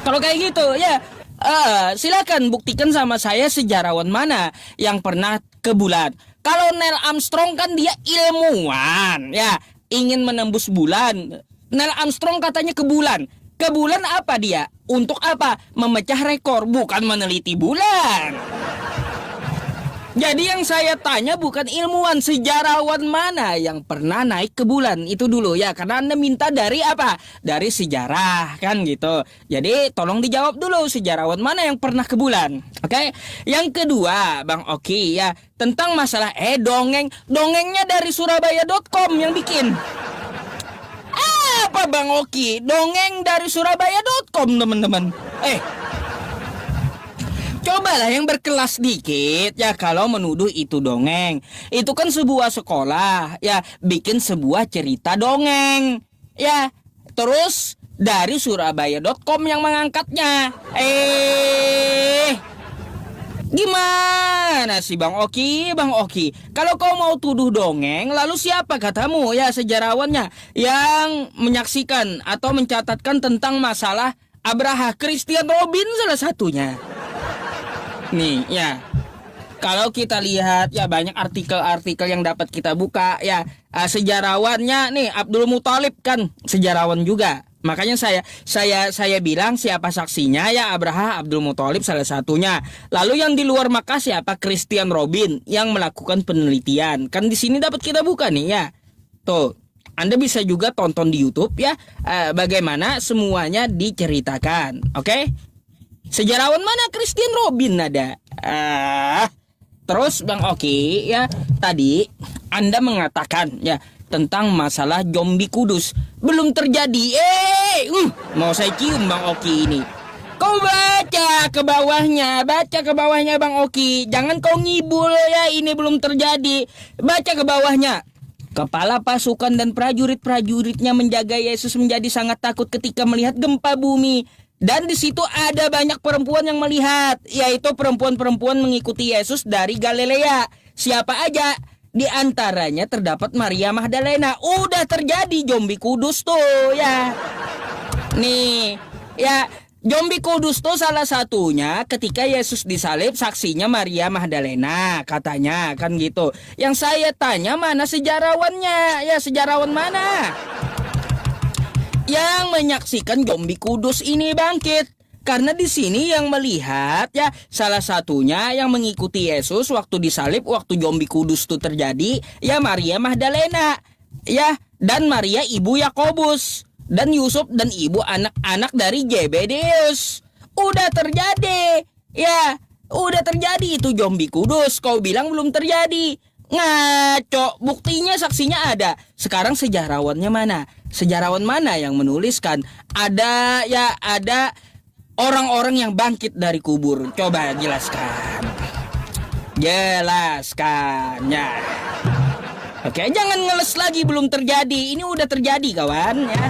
Kalau kayak gitu ya, silakan buktikan sama saya sejarawan mana yang pernah ke bulan. Kalau Neil Armstrong kan dia ilmuwan, ya, ingin menembus bulan. Neil Armstrong katanya ke bulan. Ke bulan apa dia? Untuk apa? Memecah rekor, bukan meneliti bulan. Jadi yang saya tanya bukan ilmuwan, sejarawan mana yang pernah naik ke bulan. Itu dulu ya, karena Anda minta dari apa? Dari sejarah kan gitu. Jadi tolong dijawab dulu, sejarawan mana yang pernah ke bulan. Oke. Yang kedua Bang Oki ya, tentang masalah dongeng. Dongengnya dari surabaya.com yang bikin. Apa Bang Oki? Dongeng dari surabaya.com teman-teman. Cobalah yang berkelas dikit ya kalau menuduh itu dongeng. Itu kan sebuah sekolah ya, bikin sebuah cerita dongeng. Ya, terus dari surabaya.com yang mengangkatnya. Gimana sih Bang Oki? Bang Oki, kalau kau mau tuduh dongeng, lalu siapa katamu ya sejarawannya yang menyaksikan atau mencatatkan tentang masalah Abraha? Christian Robin salah satunya. Nih ya, kalau kita lihat ya banyak artikel-artikel yang dapat kita buka ya, sejarawannya nih Abdul Muthalib kan sejarawan juga. Makanya saya bilang siapa saksinya ya Abraha Abdul Muthalib salah satunya. Lalu yang di luar Makkah siapa? Christian Robin yang melakukan penelitian. Kan di sini dapat kita buka nih ya. Tuh, Anda bisa juga tonton di YouTube ya, bagaimana semuanya diceritakan. Oke? Sejarawan mana? Christian Robin ada. Terus Bang Oki ya, tadi Anda mengatakan ya tentang masalah zombie kudus belum terjadi. Mau saya cium Bang Oki ini. Kau baca ke bawahnya Bang Oki. Jangan kau ngibul ya, ini belum terjadi. Baca ke bawahnya. Kepala pasukan dan prajurit-prajuritnya menjaga Yesus menjadi sangat takut ketika melihat gempa bumi. Dan di situ ada banyak perempuan yang melihat, yaitu perempuan-perempuan mengikuti Yesus dari Galilea. Siapa aja? Di antaranya terdapat Maria Magdalena. Udah terjadi zombie kudus tuh ya. Nih, ya zombie kudus tuh salah satunya ketika Yesus disalib, saksinya Maria Magdalena katanya kan gitu. Yang saya tanya mana sejarawannya? Ya sejarawan mana yang menyaksikan zombie kudus ini bangkit? Karena di sini yang melihat ya salah satunya yang mengikuti Yesus waktu disalib, waktu zombie kudus itu terjadi ya Maria Magdalena ya, dan Maria ibu Yakobus dan Yusuf dan ibu anak-anak dari Zebedeus. Udah terjadi ya, udah terjadi itu zombie kudus. Kau bilang belum terjadi. Ngaco, buktinya saksinya ada. Sekarang sejarawannya mana? Sejarawan mana yang menuliskan ada orang-orang yang bangkit dari kubur? Coba jelaskan. Jelaskannya. Oke, jangan ngeles lagi belum terjadi. Ini udah terjadi kawan ya.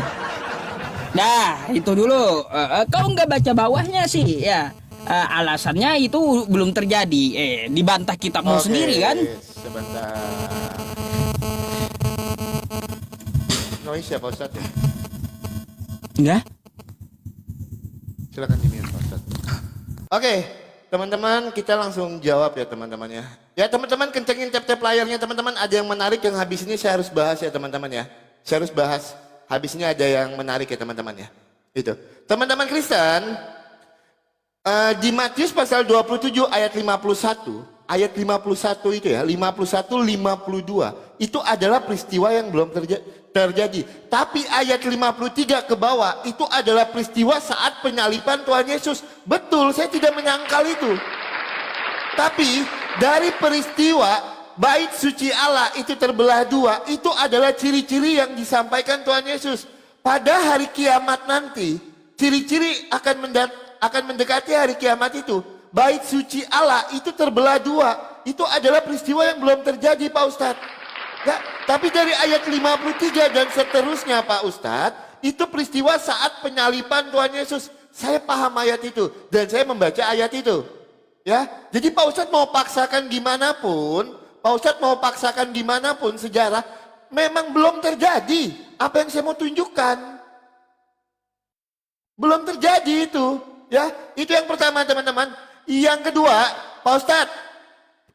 Nah, itu dulu. Kau nggak baca bawahnya sih ya. Alasannya itu belum terjadi. Dibantah kitabmu sendiri kan? Sebentar. Noise ya Pak Ustadz ya? Enggak? Silakan dimute Pak Ustadz. Oke, teman-teman kita langsung jawab ya teman-teman ya. Ya teman-teman kencengin tap-tap layarnya teman-teman. Ada yang menarik yang habis ini saya harus bahas ya teman-teman ya. Saya harus bahas. Habis ini ada yang menarik ya teman-teman ya. Itu. Teman-teman Kristen, di Matius pasal 27 ayat 51. Ayat 51 itu ya, 51, 52. Itu adalah peristiwa yang belum terjadi. Tapi ayat 53 ke bawah, itu adalah peristiwa saat penyaliban Tuhan Yesus. Betul, saya tidak menyangkal itu. Tapi dari peristiwa bait suci Allah itu terbelah dua, itu adalah ciri-ciri yang disampaikan Tuhan Yesus. Pada hari kiamat nanti, ciri-ciri akan mendekati hari kiamat itu. Bait suci Allah itu terbelah dua. Itu adalah peristiwa yang belum terjadi Pak Ustadz ya, tapi dari ayat 53 dan seterusnya Pak Ustadz, itu peristiwa saat penyaliban Tuhan Yesus. Saya paham ayat itu dan saya membaca ayat itu ya. Jadi Pak Ustadz mau paksakan gimana pun sejarah memang belum terjadi apa yang saya mau tunjukkan. Belum terjadi itu. Ya, itu yang pertama teman-teman. Yang kedua, Pak Ustadz,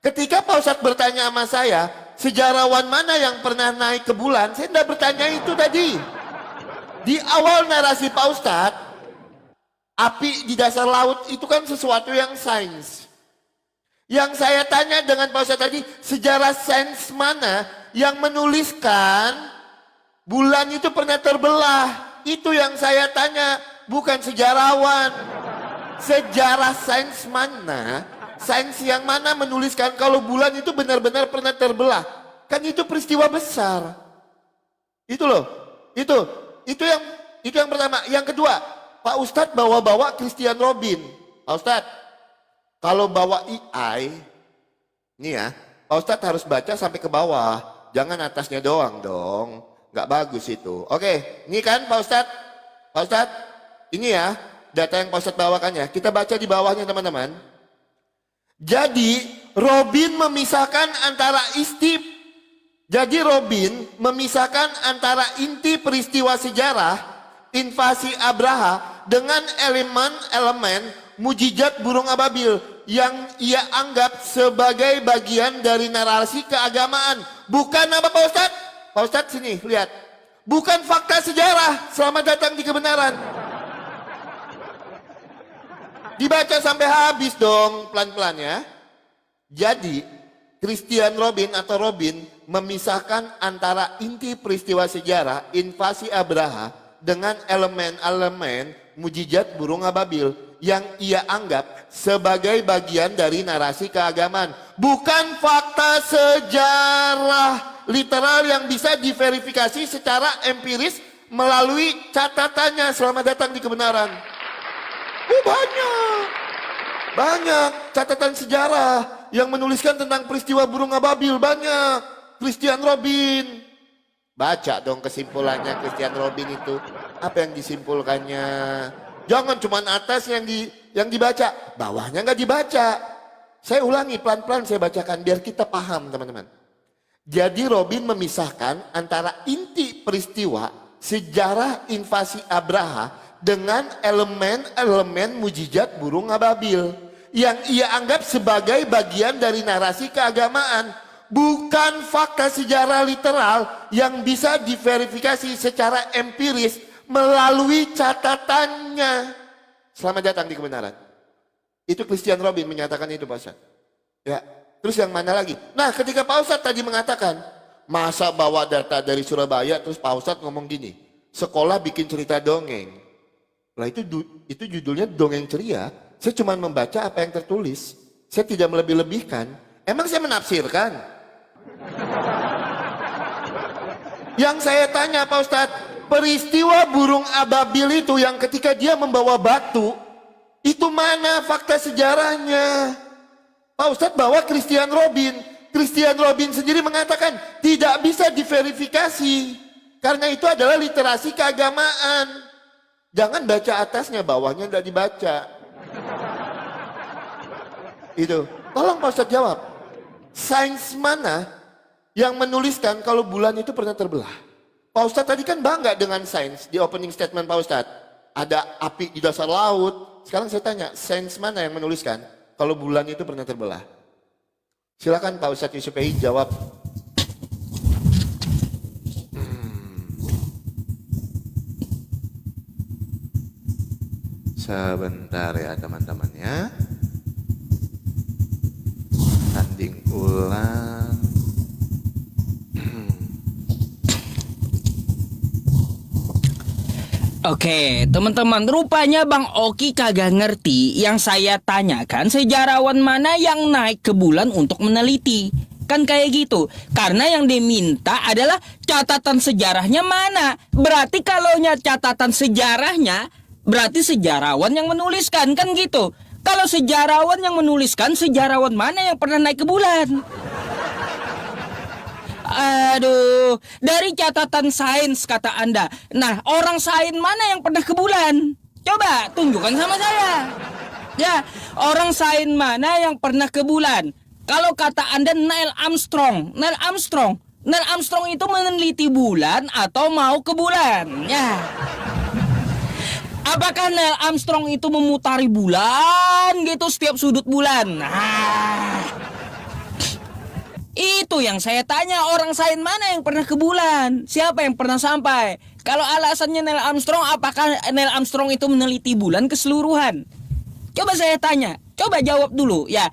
ketika Pak Ustadz bertanya sama saya, sejarawan mana yang pernah naik ke bulan? Saya tidak bertanya itu tadi. Di awal narasi Pak Ustadz, api di dasar laut itu kan sesuatu yang sains. Yang saya tanya dengan Pak Ustadz tadi, sejarah sains mana yang menuliskan bulan itu pernah terbelah? Itu yang saya tanya, bukan sejarawan. Sejarah sains mana? Sains yang mana menuliskan kalau bulan itu benar-benar pernah terbelah? Kan itu peristiwa besar. Itu loh. Itu yang pertama. Yang kedua, Pak Ustadz bawa-bawa Christian Robin. Pak Ustadz, kalau bawa AI, ini ya, Pak Ustadz harus baca sampai ke bawah. Jangan atasnya doang dong. Nggak bagus itu. Oke, ini kan Pak Ustadz. Pak Ustadz, ini ya, data yang Pak Ustadz bawakan ya. Kita baca di bawahnya teman-teman. Jadi Robin memisahkan antara inti peristiwa sejarah invasi Abraha dengan elemen-elemen mujizat burung ababil yang ia anggap sebagai bagian dari narasi keagamaan. Bukan apa Pak Ustadz? Pak Ustadz sini, lihat. Bukan fakta sejarah. Selamat datang di kebenaran. Dibaca sampai habis dong, pelan-pelan ya. Jadi, Christian Robin atau Robin memisahkan antara inti peristiwa sejarah invasi Abraha dengan elemen-elemen mujizat burung ababil yang ia anggap sebagai bagian dari narasi keagamaan. Bukan fakta sejarah literal yang bisa diverifikasi secara empiris melalui catatannya. Selamat datang di kebenaran. Banyak catatan sejarah yang menuliskan tentang peristiwa burung ababil, banyak. Christian Robin. Baca dong kesimpulannya Christian Robin itu. Apa yang disimpulkannya? Jangan cuma atas yang dibaca, bawahnya nggak dibaca. Saya ulangi pelan-pelan saya bacakan biar kita paham teman-teman. Jadi Robin memisahkan antara inti peristiwa sejarah invasi Abraha dengan elemen-elemen mujizat burung ababil yang ia anggap sebagai bagian dari narasi keagamaan, bukan fakta sejarah literal yang bisa diverifikasi secara empiris melalui catatannya. Selamat datang di kebenaran. Itu Christian Robin menyatakan itu Pak Ustadz. Ya, terus yang mana lagi? Nah, ketika Pak Ustadz tadi mengatakan, masa bawa data dari Surabaya, terus Pak Ustadz ngomong gini, sekolah bikin cerita dongeng. Lah itu judulnya dongeng ceria. Saya cuma membaca apa yang tertulis. Saya tidak melebih-lebihkan. Emang saya menafsirkan? Yang saya tanya Pak Ustadz, peristiwa burung ababil itu yang ketika dia membawa batu, itu mana fakta sejarahnya? Pak Ustadz bawa Christian Robin. Christian Robin sendiri mengatakan tidak bisa diverifikasi. Karena itu adalah literasi keagamaan. Jangan baca atasnya, bawahnya tidak dibaca. Itu. Tolong Pak Ustadz jawab. Sains mana yang menuliskan kalau bulan itu pernah terbelah? Pak Ustadz tadi kan bangga dengan sains di opening statement Pak Ustadz. Ada api di dasar laut. Sekarang saya tanya, sains mana yang menuliskan kalau bulan itu pernah terbelah? Silakan Pak Ustadz Yusufi jawab. Sebentar ya teman-teman ya. Tanding ulang. Oke, teman-teman, rupanya Bang Oki kagak ngerti yang saya tanyakan sejarawan mana yang naik ke bulan untuk meneliti. Kan kayak gitu. Karena yang diminta adalah catatan sejarahnya mana. Berarti kalau catatan sejarahnya, berarti sejarawan yang menuliskan, kan gitu. Kalau sejarawan yang menuliskan, sejarawan mana yang pernah naik ke bulan? Aduh, dari catatan sains kata Anda. Nah, orang sains mana yang pernah ke bulan? Coba tunjukkan sama saya. Ya, orang sains mana yang pernah ke bulan? Kalau kata Anda Neil Armstrong itu meneliti bulan atau mau ke bulan? Ya. Apakah Neil Armstrong itu memutari bulan gitu setiap sudut bulan? Nah, itu yang saya tanya, orang sains mana yang pernah ke bulan? Siapa yang pernah sampai? Kalau alasannya Neil Armstrong, apakah Neil Armstrong itu meneliti bulan keseluruhan? Coba saya tanya, coba jawab dulu ya,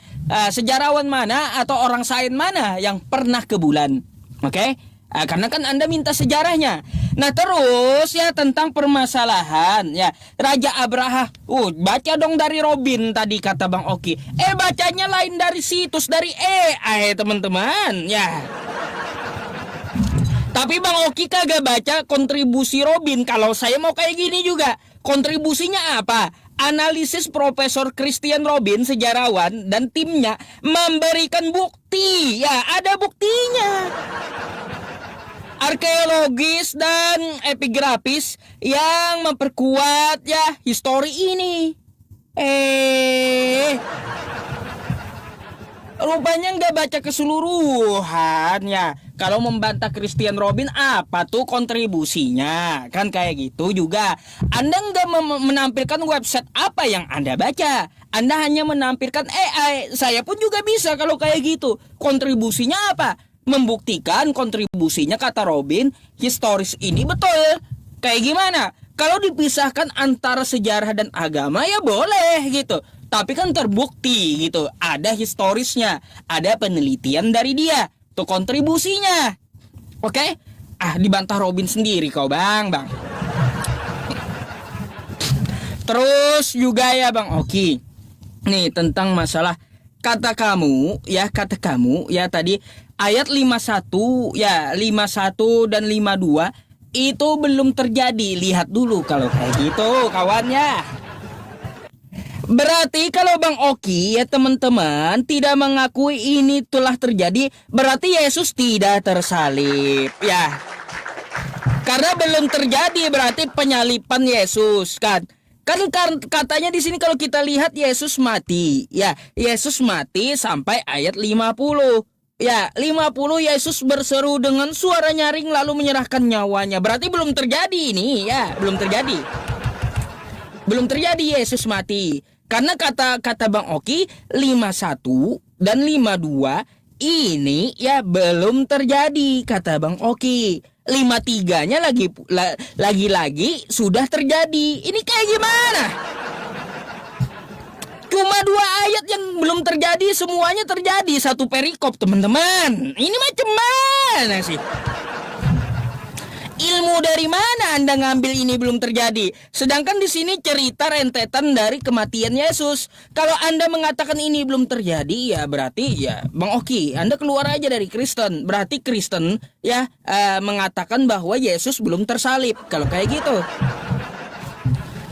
sejarawan mana atau orang sains mana yang pernah ke bulan? Oke? Karena kan Anda minta sejarahnya. Nah terus ya tentang permasalahan ya Raja Abraha. Baca dong dari Robin tadi kata Bang Oki. Bacanya lain dari situs, dari AI teman-teman ya. Tapi Bang Oki kagak baca kontribusi Robin. Kalau saya mau kayak gini juga. Kontribusinya apa? Analisis Profesor Christian Robin, sejarawan, dan timnya memberikan bukti. Ya, ada buktinya. Arkeologis dan epigrafis yang memperkuat ya histori ini. Rupanya nggak baca keseluruhan ya. Kalau membantah Christian Robin apa tuh kontribusinya? Kan kayak gitu juga. Anda nggak menampilkan website apa yang Anda baca. Anda hanya menampilkan AI. Saya pun juga bisa kalau kayak gitu. Kontribusinya apa? Membuktikan kontribusinya kata Robin historis ini betul. Kayak gimana? Kalau dipisahkan antara sejarah dan agama ya boleh gitu. Tapi kan terbukti gitu. Ada historisnya, ada penelitian dari dia. Tuh kontribusinya. Oke? Dibantah Robin sendiri kau bang. Terus juga ya Bang Oki. Nih tentang masalah kata kamu ya tadi ayat 51 ya 51 dan 52 itu belum terjadi. Lihat dulu kalau kayak gitu kawannya. Berarti kalau Bang Oki ya teman-teman tidak mengakui ini telah terjadi, berarti Yesus tidak tersalib ya. Karena belum terjadi berarti penyalipan Yesus kan. Kan katanya di sini kalau kita lihat Yesus mati. Ya, Yesus mati sampai ayat 50. Ya, 50 Yesus berseru dengan suara nyaring lalu menyerahkan nyawanya. Berarti belum terjadi ini ya, belum terjadi. Belum terjadi Yesus mati. Karena kata Bang Oki 51 dan 52 ini ya belum terjadi kata Bang Oki. 53-nya lagi sudah terjadi. Ini kayak gimana? Cuma 2 ayat yang belum terjadi, semuanya terjadi. Satu perikop teman-teman. Ini macam mana sih? Ilmu dari mana Anda ngambil ini belum terjadi? Sedangkan di sini cerita rentetan dari kematian Yesus. Kalau Anda mengatakan ini belum terjadi, ya berarti ya Bang Oki, Anda keluar aja dari Kristen. Berarti Kristen ya mengatakan bahwa Yesus belum tersalib. Kalau kayak gitu.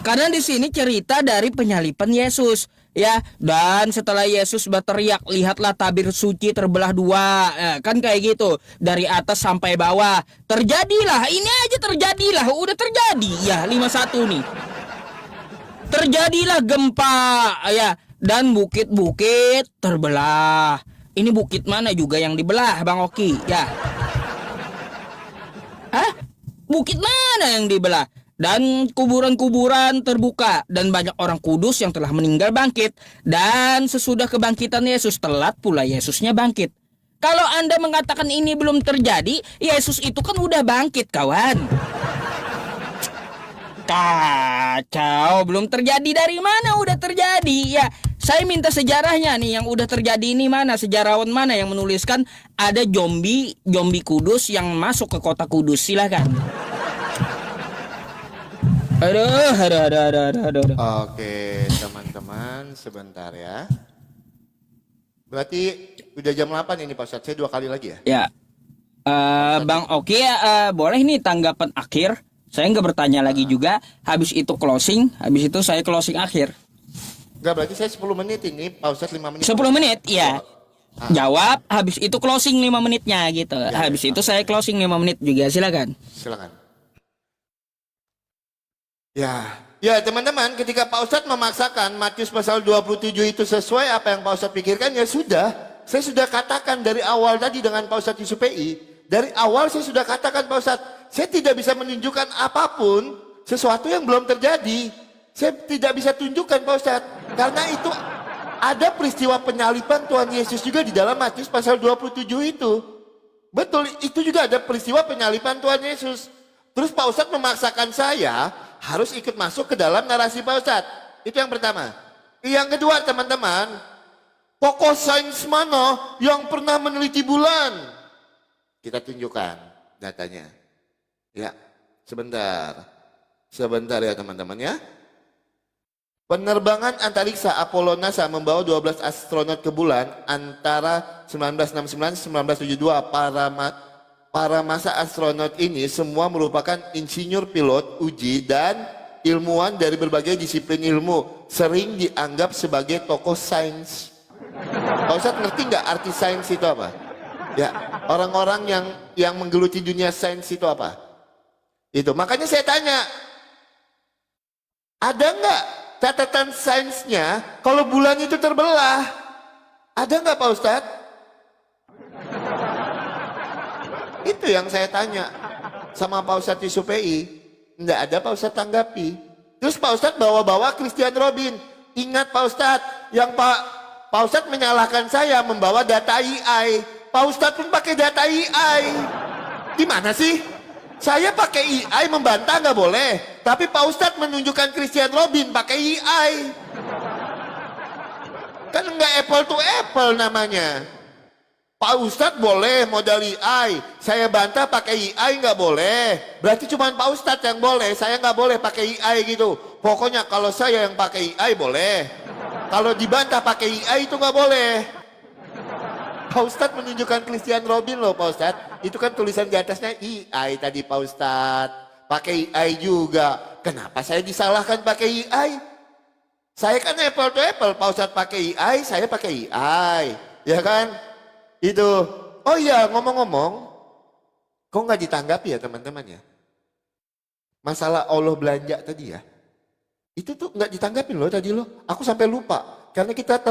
Karena di sini cerita dari penyalipan Yesus. Ya, dan setelah Yesus berteriak, lihatlah tabir suci terbelah 2. Kan kayak gitu. Dari atas sampai bawah. Terjadilah, ini aja terjadilah. Udah terjadi. Ya, 51 nih. Terjadilah gempa. Ya, dan bukit-bukit terbelah. Ini bukit mana juga yang dibelah, Bang Oki? Ya. Bukit mana yang dibelah? Dan kuburan-kuburan terbuka dan banyak orang kudus yang telah meninggal bangkit. Dan sesudah kebangkitan Yesus telat pula Yesusnya bangkit. Kalau Anda mengatakan ini belum terjadi, Yesus itu kan udah bangkit kawan. Kacau, belum terjadi dari mana udah terjadi ya. Saya minta sejarahnya nih yang udah terjadi ini mana, sejarawan mana yang menuliskan ada zombie kudus yang masuk ke kota Kudus, silakan. Aduh. Oke, teman-teman, sebentar ya. Berarti udah jam 8 ini Pak Ustadz, saya 2 kali lagi ya? Ya, Bang Oki boleh nih tanggapan akhir. Saya nggak bertanya lagi juga. Habis itu closing, habis itu saya closing akhir. Enggak, berarti saya 10 menit ini, Pak Ustadz 5 menit. 10 menit, iya. Jawab, habis itu closing 5 menitnya gitu. Habis itu saya closing 5 menit juga, silakan. Silakan. Ya teman-teman, ketika Pak Ustadz memaksakan Matius pasal 27 itu sesuai apa yang Pak Ustadz pikirkan, ya sudah. Saya sudah katakan dari awal tadi dengan Pak Ustadz Yusuf PI. Dari awal saya sudah katakan Pak Ustadz, saya tidak bisa menunjukkan apapun sesuatu yang belum terjadi. Saya tidak bisa tunjukkan Pak Ustadz. Karena itu ada peristiwa penyaliban Tuhan Yesus juga di dalam Matius pasal 27 itu. Betul, itu juga ada peristiwa penyaliban Tuhan Yesus. Terus Pak Ustadz memaksakan saya harus ikut masuk ke dalam narasi Pak Ustadz. Itu yang pertama. Yang kedua teman-teman, tokoh sains mana yang pernah meneliti bulan? Kita tunjukkan datanya. Ya, sebentar. Sebentar ya teman-teman ya. Penerbangan antariksa Apollo NASA membawa 12 astronot ke bulan antara 1969-1972. Para masa astronot ini semua merupakan insinyur pilot, uji, dan ilmuwan dari berbagai disiplin ilmu. Sering dianggap sebagai tokoh sains. Pak Ustadz ngerti nggak arti sains itu apa? Ya, orang-orang yang menggeluti dunia sains itu apa? Itu, makanya saya tanya, ada nggak catatan sainsnya kalau bulan itu terbelah? Ada nggak Pak Ustadz? Itu yang saya tanya sama Pak Ustadz di SUPI. Nggak ada Pak Ustadz tanggapi. Terus Pak Ustadz bawa-bawa Christian Robin. Ingat Pak Ustadz, yang Pak Ustadz menyalahkan saya membawa data AI. Pak Ustadz pun pakai data AI. Gimana sih? Saya pakai AI membantah nggak boleh. Tapi Pak Ustadz menunjukkan Christian Robin pakai AI. Kan nggak apple to apple namanya. Pak Ustadz boleh modal AI, saya bantah pakai AI nggak boleh. Berarti cuma Pak Ustadz yang boleh, saya nggak boleh pakai AI gitu. Pokoknya kalau saya yang pakai AI boleh. Kalau dibantah pakai AI itu nggak boleh. Pak Ustadz menunjukkan Christian Robin loh Pak Ustadz. Itu kan tulisan di atasnya AI tadi Pak Ustadz. Pakai AI juga. Kenapa saya disalahkan pakai AI? Saya kan apple to apple, Pak Ustadz pakai AI, saya pakai AI. Ya kan? Itu, oh iya ngomong-ngomong, kok nggak ditanggapi ya teman-teman ya? Masalah Allah belanja tadi ya, itu tuh nggak ditanggapi loh tadi loh. Aku sampai lupa, karena kita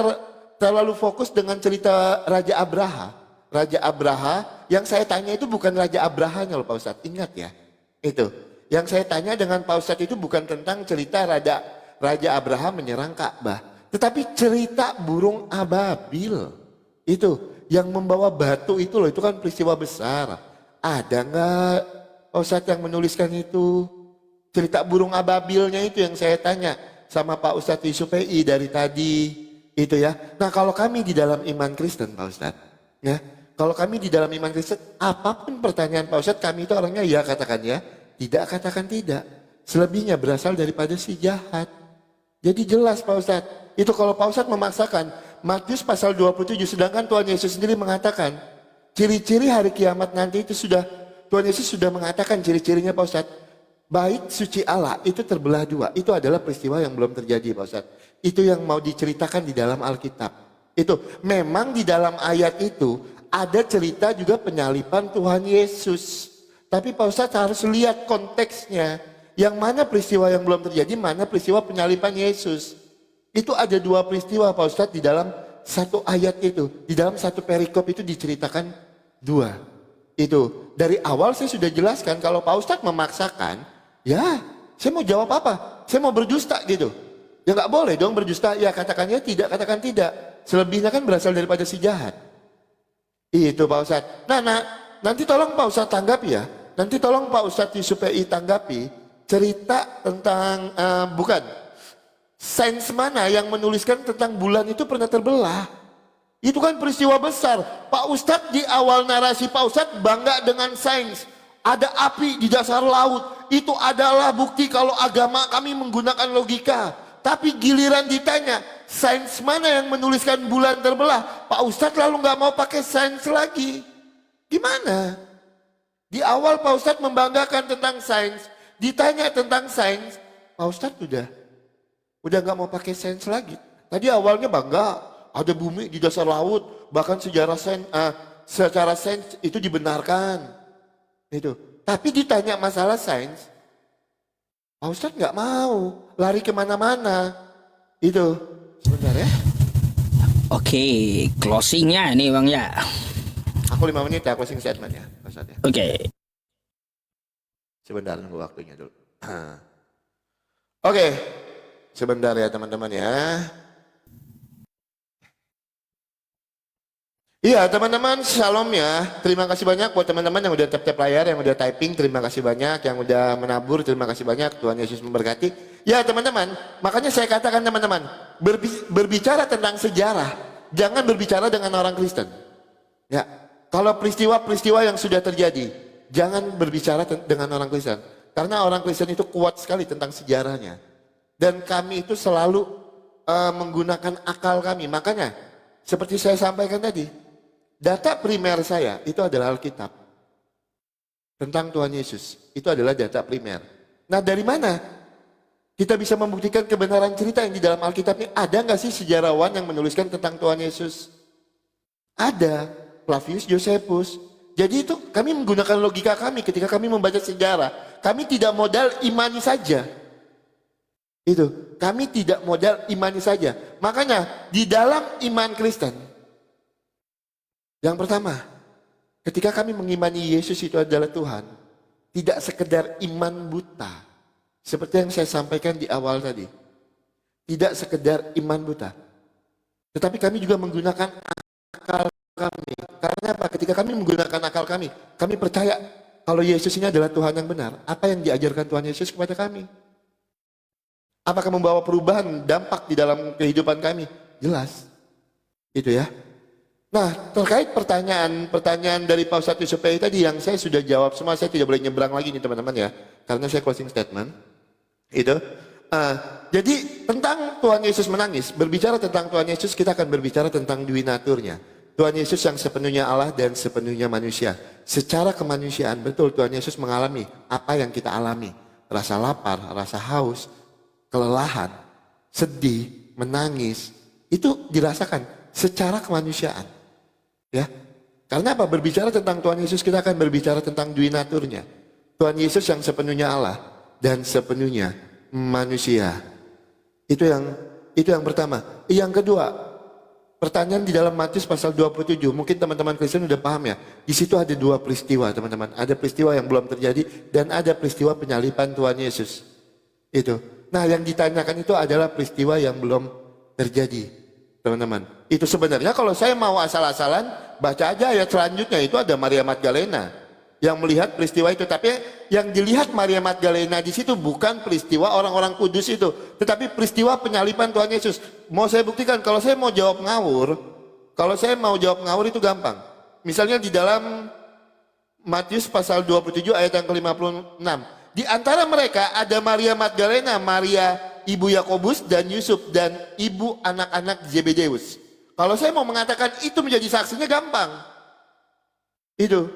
terlalu fokus dengan cerita Raja Abraha. Raja Abraha, yang saya tanya itu bukan Raja Abrahanya loh Pak Ustadz, ingat ya. Itu, yang saya tanya dengan Pak Ustadz itu bukan tentang cerita Raja Abraha menyerang Ka'bah. Tetapi cerita burung ababil, itu. Yang membawa batu itu loh, itu kan peristiwa besar. Ada nggak Ustadz yang menuliskan itu? Cerita burung ababilnya itu yang saya tanya sama Pak Ustadz di SUPI dari tadi. Itu ya. Nah kalau kami di dalam iman Kristen Pak Ustadz. Ya, kalau kami di dalam iman Kristen, apapun pertanyaan Pak Ustadz, kami itu orangnya ya katakan ya. Tidak katakan tidak. Selebihnya berasal daripada si jahat. Jadi jelas Pak Ustadz. Itu kalau Pak Ustadz memaksakan. Matius pasal 27, sedangkan Tuhan Yesus sendiri mengatakan ciri-ciri hari kiamat nanti itu sudah, Tuhan Yesus sudah mengatakan ciri-cirinya Pak Ustadz. Bait suci Allah itu terbelah dua, itu adalah peristiwa yang belum terjadi Pak Ustadz. Itu yang mau diceritakan di dalam Alkitab. Itu memang di dalam ayat itu ada cerita juga penyaliban Tuhan Yesus. Tapi Pak Ustadz harus lihat konteksnya. Yang mana peristiwa yang belum terjadi, mana peristiwa penyaliban Yesus. Itu ada dua peristiwa Pak Ustadz di dalam satu ayat itu. Di dalam satu perikop itu diceritakan dua. Itu dari awal saya sudah jelaskan kalau Pak Ustadz memaksakan, ya saya mau jawab apa? Saya mau berdusta gitu. Ya nggak boleh dong berdusta, ya katakannya tidak, katakan tidak. Selebihnya kan berasal daripada si jahat. Itu Pak Ustadz. Nah, nanti tolong Pak Ustadz tanggapi ya. Nanti tolong Pak Ustadz di SUPI tanggapi cerita tentang, bukan. Sains mana yang menuliskan tentang bulan itu pernah terbelah? Itu kan peristiwa besar. Pak Ustadz di awal narasi Pak Ustadz bangga dengan sains. Ada api di dasar laut. Itu adalah bukti kalau agama kami menggunakan logika. Tapi giliran ditanya, sains mana yang menuliskan bulan terbelah? Pak Ustadz lalu nggak mau pakai sains lagi. Gimana? Di awal Pak Ustadz membanggakan tentang sains. Ditanya tentang sains, Pak Ustadz udah nggak mau pakai sains lagi. Tadi awalnya bangga, ada bumi di dasar laut, bahkan secara sains itu dibenarkan. Itu. Tapi ditanya masalah sains, Pak Ustadz nggak mau, lari kemana-mana. Itu, sebentar ya. Oke, closingnya nih Bang ya. Aku 5 menit ya closing statement ya, Pak Ustadz ya. Oke. Sebentar nunggu waktunya dulu. Oke. Sebentar ya teman-teman ya. Iya teman-teman, shalom ya. Terima kasih banyak buat teman-teman yang udah tap-tap layar, yang udah typing. Terima kasih banyak, yang udah menabur. Terima kasih banyak, Tuhan Yesus memberkati. Ya teman-teman, makanya saya katakan teman-teman, berbicara tentang sejarah, jangan berbicara dengan orang Kristen. Ya, kalau peristiwa-peristiwa yang sudah terjadi, jangan berbicara dengan orang Kristen. Karena orang Kristen itu kuat sekali tentang sejarahnya. Dan kami itu selalu menggunakan akal kami. Makanya, seperti saya sampaikan tadi, data primer saya itu adalah Alkitab. Tentang Tuhan Yesus, itu adalah data primer. Nah dari mana kita bisa membuktikan kebenaran cerita yang di dalam Alkitab ini? Ada nggak sih sejarawan yang menuliskan tentang Tuhan Yesus? Ada, Flavius Josephus. Jadi itu kami menggunakan logika kami ketika kami membaca sejarah. Kami tidak modal imani saja. Itu, kami tidak modal imani saja. Makanya di dalam iman Kristen, yang pertama, ketika kami mengimani Yesus itu adalah Tuhan, tidak sekedar iman buta. Seperti yang saya sampaikan di awal tadi. Tidak sekedar iman buta. Tetapi kami juga menggunakan akal kami. Karena apa? Ketika kami menggunakan akal kami percaya kalau Yesus ini adalah Tuhan yang benar. Apa yang diajarkan Tuhan Yesus kepada kami? Apakah membawa perubahan, dampak di dalam kehidupan kami? Jelas. Itu ya. Nah, terkait pertanyaan dari Paus 1 Supaya tadi yang saya sudah jawab semua, saya tidak boleh nyebrang lagi nih teman-teman ya. Karena saya closing statement. Itu. Jadi tentang Tuhan Yesus menangis, berbicara tentang Tuhan Yesus, kita akan berbicara tentang dui naturnya. Tuhan Yesus yang sepenuhnya Allah dan sepenuhnya manusia. Secara kemanusiaan, betul Tuhan Yesus mengalami apa yang kita alami. Rasa lapar, rasa haus, kelelahan, sedih, menangis. Itu dirasakan secara kemanusiaan. Ya, karena apa? Berbicara tentang Tuhan Yesus, kita akan berbicara tentang dui naturnya. Tuhan Yesus yang sepenuhnya Allah dan sepenuhnya manusia. Itu yang pertama. Yang kedua, pertanyaan di dalam Matius pasal 27. Mungkin teman-teman Kristen udah paham ya. Di situ ada dua peristiwa, teman-teman. Ada peristiwa yang belum terjadi dan ada peristiwa penyaliban Tuhan Yesus. Itu. Nah, yang ditanyakan itu adalah peristiwa yang belum terjadi, teman-teman. Itu sebenarnya kalau saya mau asal-asalan, baca aja ayat selanjutnya. Itu ada Maria Magdalena yang melihat peristiwa itu. Tapi yang dilihat Maria Magdalena di situ bukan peristiwa orang-orang kudus itu, tetapi peristiwa penyaliban Tuhan Yesus. Mau saya buktikan, kalau saya mau jawab ngawur itu gampang. Misalnya di dalam Matius pasal 27 ayat yang ke-56. Di antara mereka ada Maria Magdalena, Maria ibu Yakobus dan Yusuf, dan ibu anak-anak Zebedeus. Kalau saya mau mengatakan itu menjadi saksinya gampang. Itu.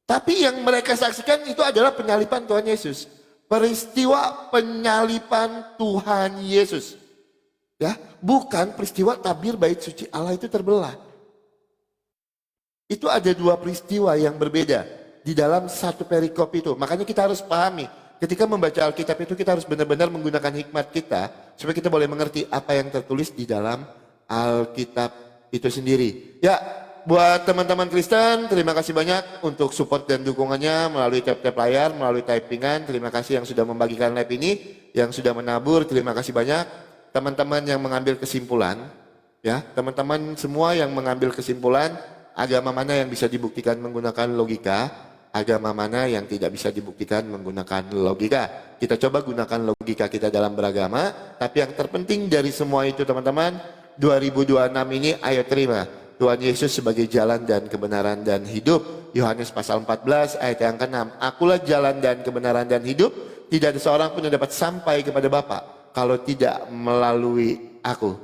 Tapi yang mereka saksikan itu adalah penyaliban Tuhan Yesus. Peristiwa penyaliban Tuhan Yesus. Ya, bukan peristiwa tabir bait suci Allah itu terbelah. Itu ada dua peristiwa yang berbeda di dalam satu perikop itu. Makanya kita harus pahami. Ketika membaca Alkitab itu kita harus benar-benar menggunakan hikmat kita supaya kita boleh mengerti apa yang tertulis di dalam Alkitab itu sendiri. Ya, buat teman-teman Kristen, terima kasih banyak untuk support dan dukungannya melalui tap-tap layar, melalui typingan. Terima kasih yang sudah membagikan live ini, yang sudah menabur, terima kasih banyak. Teman-teman yang mengambil kesimpulan, ya, teman-teman semua yang mengambil kesimpulan, agama mana yang bisa dibuktikan menggunakan logika, agama mana yang tidak bisa dibuktikan menggunakan logika. Kita coba gunakan logika kita dalam beragama, tapi yang terpenting dari semua itu teman-teman, 2026 ini ayo terima Tuhan Yesus sebagai jalan dan kebenaran dan hidup. Yohanes pasal 14 ayat yang ke-6. Akulah jalan dan kebenaran dan hidup. Tidak ada seorang pun yang dapat sampai kepada Bapa kalau tidak melalui aku.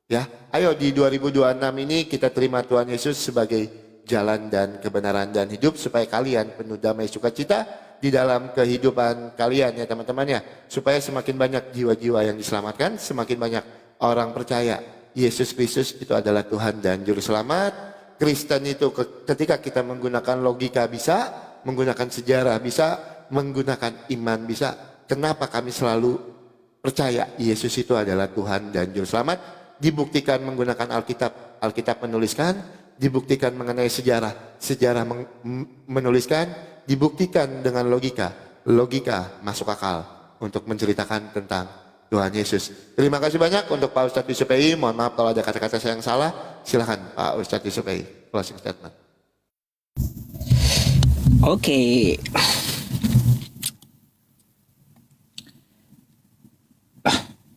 Ya, ayo di 2026 ini kita terima Tuhan Yesus sebagai jalan dan kebenaran dan hidup supaya kalian penuh damai sukacita di dalam kehidupan kalian ya teman-teman ya. Supaya semakin banyak jiwa-jiwa yang diselamatkan, semakin banyak orang percaya Yesus Kristus itu adalah Tuhan dan Juru Selamat. Kristen itu ketika kita menggunakan logika bisa, menggunakan sejarah bisa, menggunakan iman bisa. Kenapa kami selalu percaya Yesus itu adalah Tuhan dan Juru Selamat? Dibuktikan menggunakan Alkitab, Alkitab menuliskan. Dibuktikan mengenai sejarah, sejarah menuliskan. Dibuktikan dengan logika, logika masuk akal untuk menceritakan tentang Tuhan Yesus. Terima kasih banyak untuk Pak Ustadz Yusuf Pei. Mohon maaf kalau ada kata-kata saya yang salah. Silahkan Pak Ustadz Yusuf Pei, closing statement. Oke.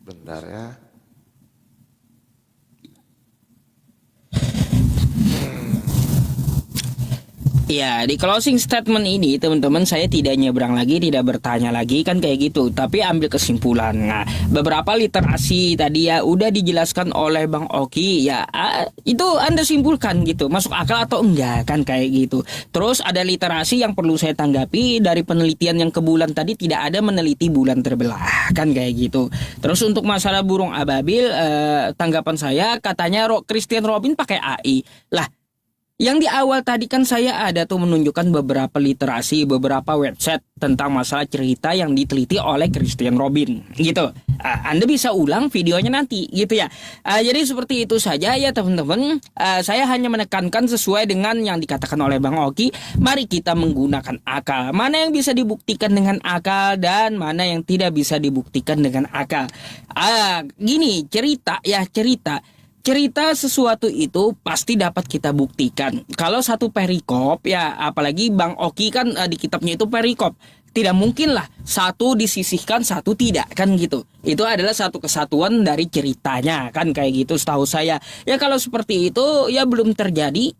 Bentar ya. Ya, di closing statement ini teman-teman saya tidak nyebrang lagi, tidak bertanya lagi kan kayak gitu, tapi ambil kesimpulan. Nah, beberapa literasi tadi ya udah dijelaskan oleh Bang Oki ya, itu Anda simpulkan gitu, masuk akal atau enggak kan kayak gitu. Terus ada literasi yang perlu saya tanggapi dari penelitian yang ke bulan tadi, tidak ada meneliti bulan terbelah kan kayak gitu. Terus untuk masalah burung ababil, tanggapan saya katanya Christian Robin pakai AI. Lah, yang di awal tadi kan saya ada tuh menunjukkan beberapa literasi, beberapa website tentang masalah cerita yang diteliti oleh Christian Robin gitu. Anda bisa ulang videonya nanti gitu ya. Jadi seperti itu saja ya teman-teman. Saya hanya menekankan sesuai dengan yang dikatakan oleh Bang Oki. Mari kita menggunakan akal. Mana yang bisa dibuktikan dengan akal dan mana yang tidak bisa dibuktikan dengan akal. Gini cerita. Cerita sesuatu itu pasti dapat kita buktikan. Kalau satu perikop ya, apalagi Bang Oki kan di kitabnya itu perikop. Tidak mungkin lah satu disisihkan, satu tidak kan gitu. Itu adalah satu kesatuan dari ceritanya kan kayak gitu setahu saya. Ya kalau seperti itu ya belum terjadi.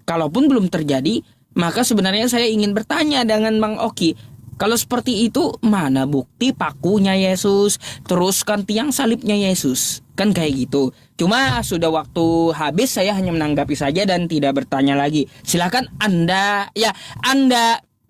Kalaupun belum terjadi, maka sebenarnya saya ingin bertanya dengan Bang Oki. Kalau seperti itu, mana bukti pakunya Yesus, teruskan tiang salibnya Yesus? Kan kayak gitu. Cuma sudah waktu habis, saya hanya menanggapi saja dan tidak bertanya lagi. Silakan Anda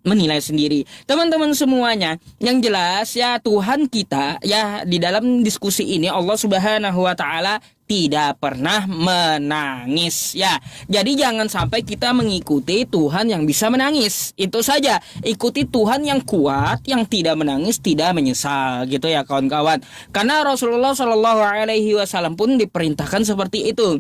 menilai sendiri. Teman-teman semuanya, yang jelas ya Tuhan kita ya di dalam diskusi ini Allah Subhanahu wa taala tidak pernah menangis ya. Jadi jangan sampai kita mengikuti Tuhan yang bisa menangis. Itu saja. Ikuti Tuhan yang kuat, yang tidak menangis, tidak menyesal gitu ya kawan-kawan. Karena Rasulullah Shallallahu alaihi wasallam pun diperintahkan seperti itu.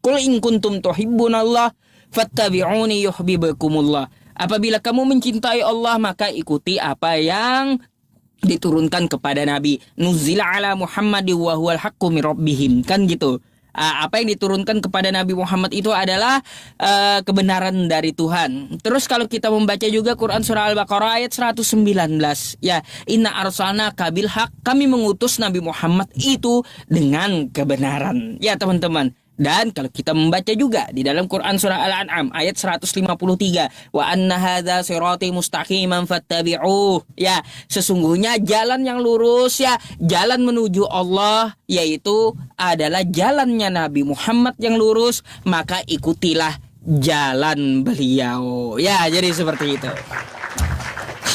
Qul in kuntum tuhibbunallah fattabi'uni yuhibbukumullah. Apabila kamu mencintai Allah, maka ikuti apa yang diturunkan kepada Nabi. Nuzila ala Muhammad wa huwal haqqu min rabbihim. Kan gitu. Apa yang diturunkan kepada Nabi Muhammad itu adalah kebenaran dari Tuhan. Terus kalau kita membaca juga Quran surah Al-Baqarah ayat 119. Ya, inna arsalnaka bil haq. Kami mengutus Nabi Muhammad itu dengan kebenaran. Ya teman-teman. Dan kalau kita membaca juga di dalam Quran surah Al-An'am ayat 153, wa anna hadza sirati mustaqiman fattabi'uh. Ya, sesungguhnya jalan yang lurus ya, jalan menuju Allah yaitu adalah jalannya Nabi Muhammad yang lurus, maka ikutilah jalan beliau. Ya, jadi seperti itu.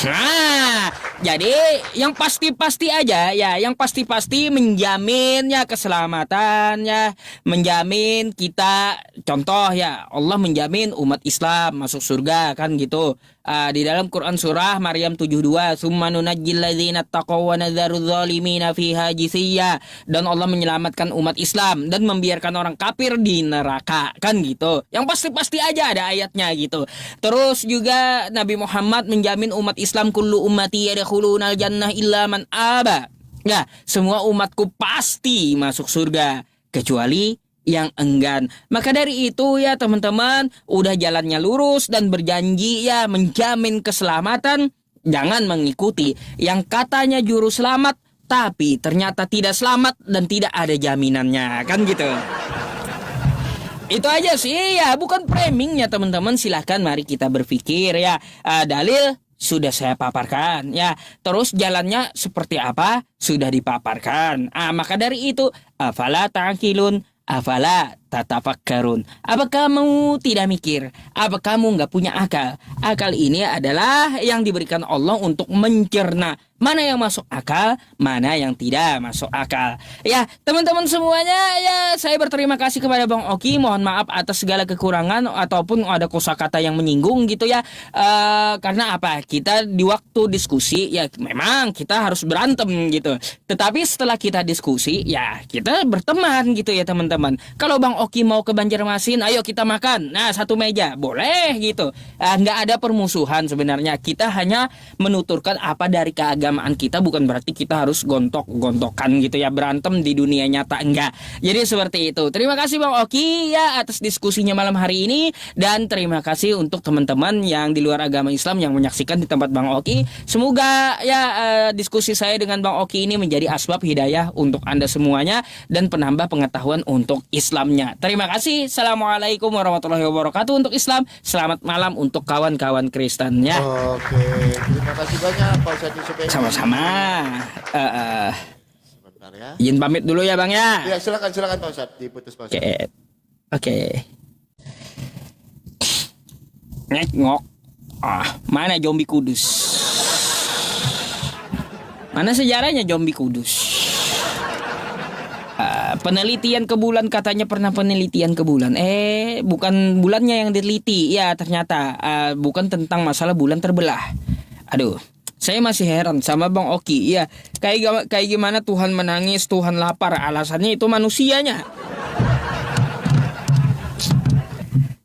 Nah, jadi yang pasti-pasti aja ya, yang pasti-pasti menjamin ya keselamatan ya, menjamin kita, contoh ya, Allah menjamin umat Islam masuk surga kan gitu. Di dalam Quran surah Maryam 72, "Tsumma nunajjil ladzina taqaw wa nadzaru dzalimina fiha jisiyya." Dan Allah menyelamatkan umat Islam dan membiarkan orang kafir di neraka kan gitu. Yang pasti-pasti aja ada ayatnya gitu. Terus juga Nabi Muhammad menjamin umat Islam kullu ummati yadkhulunal jannah illa man aba. Ya, semua umatku pasti masuk surga kecuali yang enggan. Maka dari itu ya teman-teman, udah jalannya lurus dan berjanji ya menjamin keselamatan, jangan mengikuti yang katanya juru selamat tapi ternyata tidak selamat dan tidak ada jaminannya kan gitu. Itu aja sih ya, bukan framingnya teman-teman. Silahkan mari kita berpikir ya. Dalil sudah saya paparkan ya. Terus jalannya seperti apa sudah dipaparkan. Maka dari itu afala ta'qilun, afala tatafakkarun. Apa kamu tidak mikir? Apa kamu nggak punya akal? Akal ini adalah yang diberikan Allah untuk mencerna mana yang masuk akal, mana yang tidak masuk akal. Ya, teman-teman semuanya, ya saya berterima kasih kepada Bang Oki. Mohon maaf atas segala kekurangan ataupun ada kosakata yang menyinggung gitu ya. Karena apa? Kita di waktu diskusi ya memang kita harus berantem gitu. Tetapi setelah kita diskusi ya kita berteman gitu ya teman-teman. Kalau Bang Oki mau ke Banjarmasin, ayo kita makan. Nah, satu meja, boleh gitu. Nggak ada permusuhan sebenarnya. Kita hanya menuturkan apa dari keagamaan kita, bukan berarti kita harus gontok-gontokan gitu ya, berantem di dunia nyata, enggak. Jadi seperti itu. Terima kasih Bang Oki ya atas diskusinya malam hari ini, dan terima kasih untuk teman-teman yang di luar agama Islam yang menyaksikan di tempat Bang Oki. Semoga ya diskusi saya dengan Bang Oki ini menjadi asbab hidayah untuk Anda semuanya dan penambah pengetahuan untuk Islamnya. Terima kasih. Assalamualaikum warahmatullahi wabarakatuh untuk Islam. Selamat malam untuk kawan-kawan Kristen ya. Oke, terima kasih banyak Pak Ustadz Yusuf Effendi. Sama-sama. Sebentar ya. Izin pamit dulu ya Bang ya. Ya, silakan Pak Ustadz, diputus Pak Ustadz. Oke. Ngok. Mana zombie kudus? Mana sejarahnya zombie kudus? Penelitian ke bulan, katanya pernah penelitian ke bulan. Bukan bulannya yang diliti. Ya ternyata bukan tentang masalah bulan terbelah. Aduh, saya masih heran sama Bang Oki. Ya, kayak gimana Tuhan menangis, Tuhan lapar. Alasannya itu manusianya.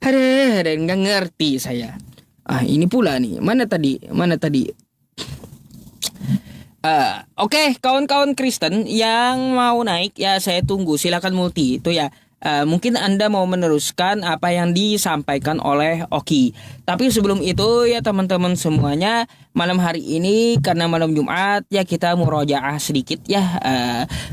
Ada nggak ngerti saya. Ini pula nih. Mana tadi? Oke, kawan-kawan Kristen yang mau naik ya saya tunggu. Silakan multi itu ya. Mungkin Anda mau meneruskan apa yang disampaikan oleh Oki. Tapi sebelum itu ya teman-teman semuanya, malam hari ini karena malam Jumat ya kita murojaah sedikit ya.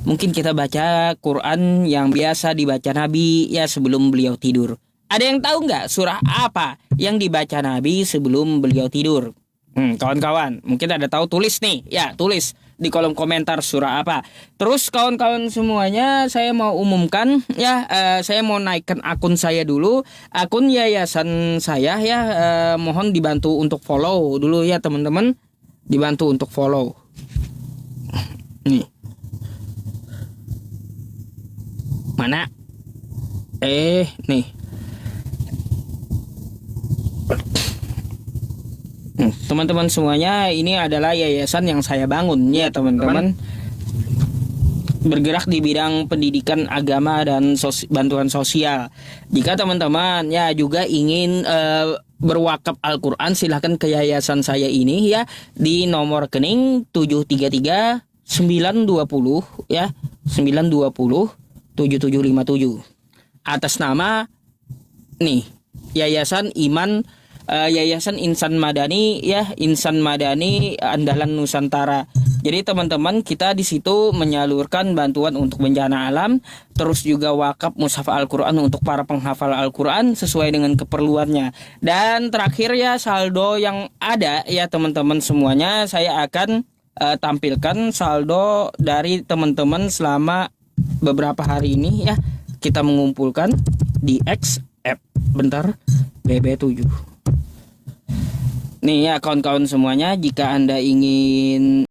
Mungkin kita baca Quran yang biasa dibaca Nabi ya sebelum beliau tidur. Ada yang tahu nggak surah apa yang dibaca Nabi sebelum beliau tidur? Kawan-kawan, mungkin ada tahu, tulis nih, ya tulis di kolom komentar surah apa. Terus kawan-kawan semuanya, saya mau umumkan ya, saya mau naikkan akun saya dulu, akun yayasan saya ya, mohon dibantu untuk follow dulu ya teman-teman, dibantu untuk follow. Nih, mana? Nih. Teman-teman semuanya, ini adalah yayasan yang saya bangun ya teman-teman, bergerak di bidang pendidikan agama dan bantuan sosial. Jika teman-teman ya juga ingin berwakaf Al-Quran, silahkan ke yayasan saya ini ya di nomor rekening 733 920 ya 920 7757 atas nama nih Yayasan Yayasan Insan Madani ya, Insan Madani Andalan Nusantara. Jadi teman-teman, kita di situ menyalurkan bantuan untuk bencana alam, terus juga wakaf mushaf Al-Qur'an untuk para penghafal Al-Qur'an sesuai dengan keperluannya. Dan terakhir ya saldo yang ada ya teman-teman semuanya, saya akan tampilkan saldo dari teman-teman selama beberapa hari ini ya. Kita mengumpulkan di XF bentar BB7. Nih ya kawan-kawan semuanya, jika Anda ingin